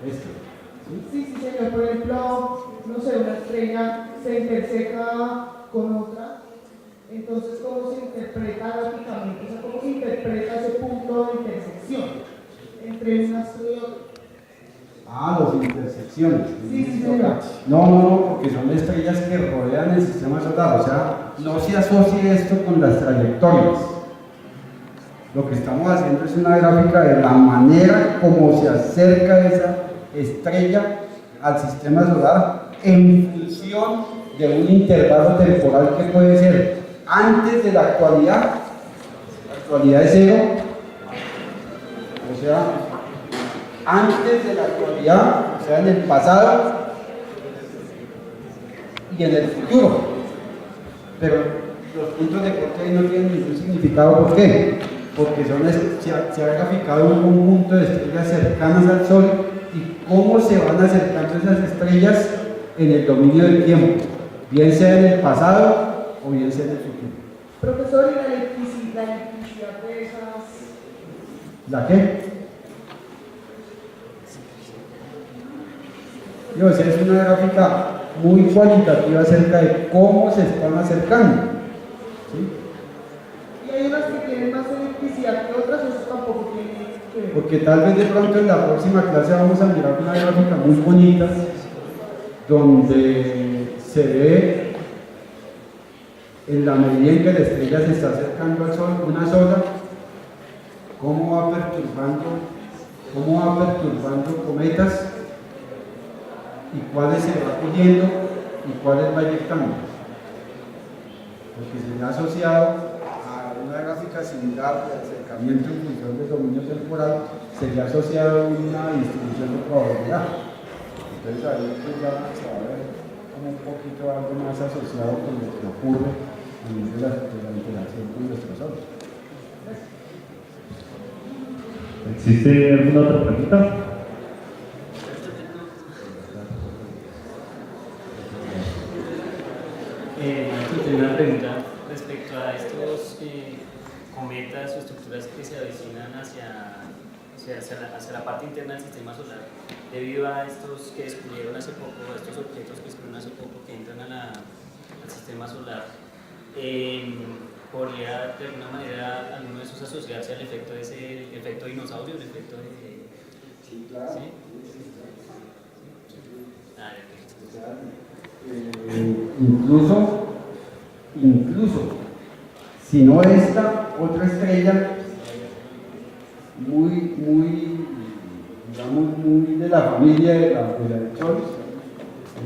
Esto. Sí, señor. Por ejemplo, no sé, una estrella se interseca con otra. Entonces, ¿cómo se interpreta gráficamente? O sea, ¿cómo se interpreta ese punto de intersección entre un astro y otro? Ah, las intersecciones. Sí, señor. No, porque son estrellas que rodean el sistema solar. O sea, no se asocia esto con las trayectorias. Lo que estamos haciendo es una gráfica de la manera como se acerca esa estrella al sistema solar en función de un intervalo temporal que puede ser antes de la actualidad es cero, o sea, antes de la actualidad, o sea, en el pasado y en el futuro. Pero los puntos de corte ahí no tienen ningún significado. ¿Por qué? Porque se ha graficado un conjunto de estrellas cercanas al Sol y cómo se van acercando esas estrellas en el dominio del tiempo, bien sea en el pasado o bien sea en el futuro. Profesor, ¿y la electricidad de esas? ¿La qué? O sea, es una gráfica muy cualitativa acerca de cómo se están acercando. ¿Sí? Y hay unas que tienen más electricidad que otras, eso tampoco tiene que ver. Porque tal vez de pronto en la próxima clase vamos a mirar una gráfica muy bonita donde se ve en la medida en que la estrella se está acercando al Sol, una sola, cómo va perturbando cometas y cuáles se va cogiendo y cuáles va eyectando. Porque se le ha asociado a una gráfica similar de acercamiento en función del dominio temporal, se le ha asociado una distribución de probabilidad. Entonces ahí pues ya se va a ver como un poquito algo más asociado con lo que ocurre a nivel de la interacción con nuestro Sol. ¿Existe alguna otra pregunta? Tengo una pregunta respecto a estos cometas o estructuras que se avecinan hacia la parte interna del sistema solar, debido a estos que descubrieron hace poco, estos objetos que descubrieron hace poco que entran al sistema solar. ¿Podría de alguna manera alguno de esos asociarse al efecto de ese efecto dinosaurio, el efecto de... Sí, claro. ¿Sí? Incluso, si no esta, otra estrella muy digamos, muy de la familia de la Choros.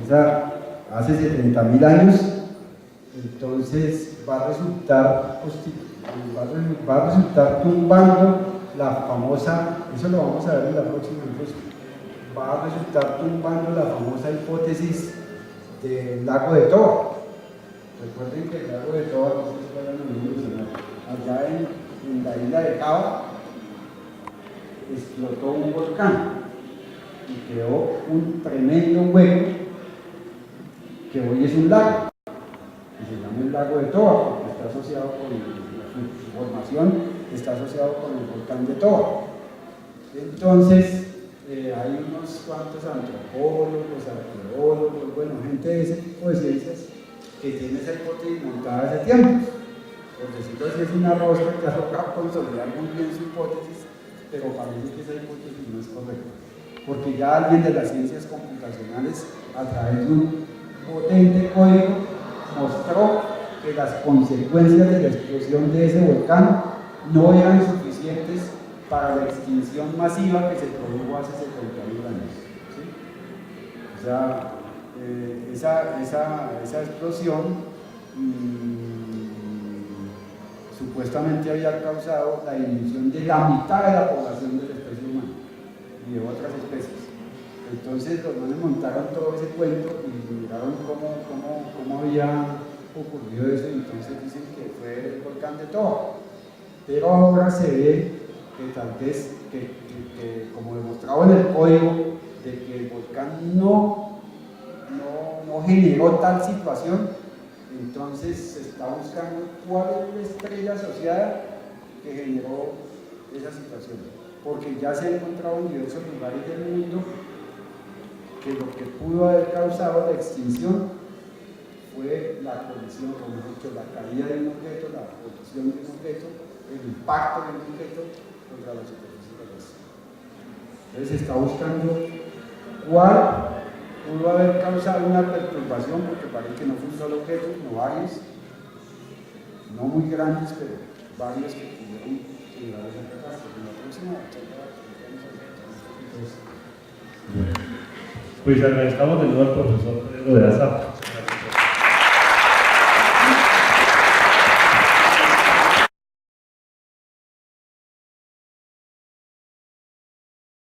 Esa hace 70.000 años, entonces va a resultar tumbando la famosa, eso lo vamos a ver en la próxima incluso, va a resultar tumbando la famosa hipótesis del lago de Toba. Recuerden que el lago de Toba, no sé si vayan a mencionar, allá en la isla de Java explotó un volcán y quedó un tremendo hueco que hoy es un lago, y se llama el lago de Toba, porque está asociado con su formación, está asociado con el volcán de Toba. Entonces, hay unos cuantos antropólogos, arqueólogos, bueno, gente de ese tipo de ciencias que tiene esa hipótesis montada hace tiempo. Por decirlo así, es una rosca que ha logrado consolidar muy bien su hipótesis, pero parece que esa hipótesis no es correcta. Porque ya alguien de las ciencias computacionales, a través de un potente código, mostró que las consecuencias de la explosión de ese volcán no eran suficientes para la extinción masiva que se produjo hace 70.000 años. ¿Sí? O sea, esa explosión supuestamente había causado la disminución de la mitad de la población de la especie humana y de otras especies. Entonces los manes montaron todo ese cuento y miraron cómo había ocurrido eso, y entonces dicen que fue el volcán de Toba. Pero ahora se ve que tal vez, que como demostrado en el código, de que el volcán no generó tal situación, entonces se está buscando cuál es la estrella asociada que generó esa situación. Porque ya se ha encontrado en diversos lugares del mundo que lo que pudo haber causado la extinción fue la colisión, como hemos dicho, la caída de un objeto, la colisión de un objeto, el impacto de un objeto contra la superficie terrestre. Entonces se está buscando cuál pudo haber causado una perturbación, porque parece que no fue un solo objeto, sino varios, no muy grandes, pero varios que pudieron llegar a esa catástrofe. En la próxima charla Pues agradecemos de nuevo al profesor Pedro de Azap.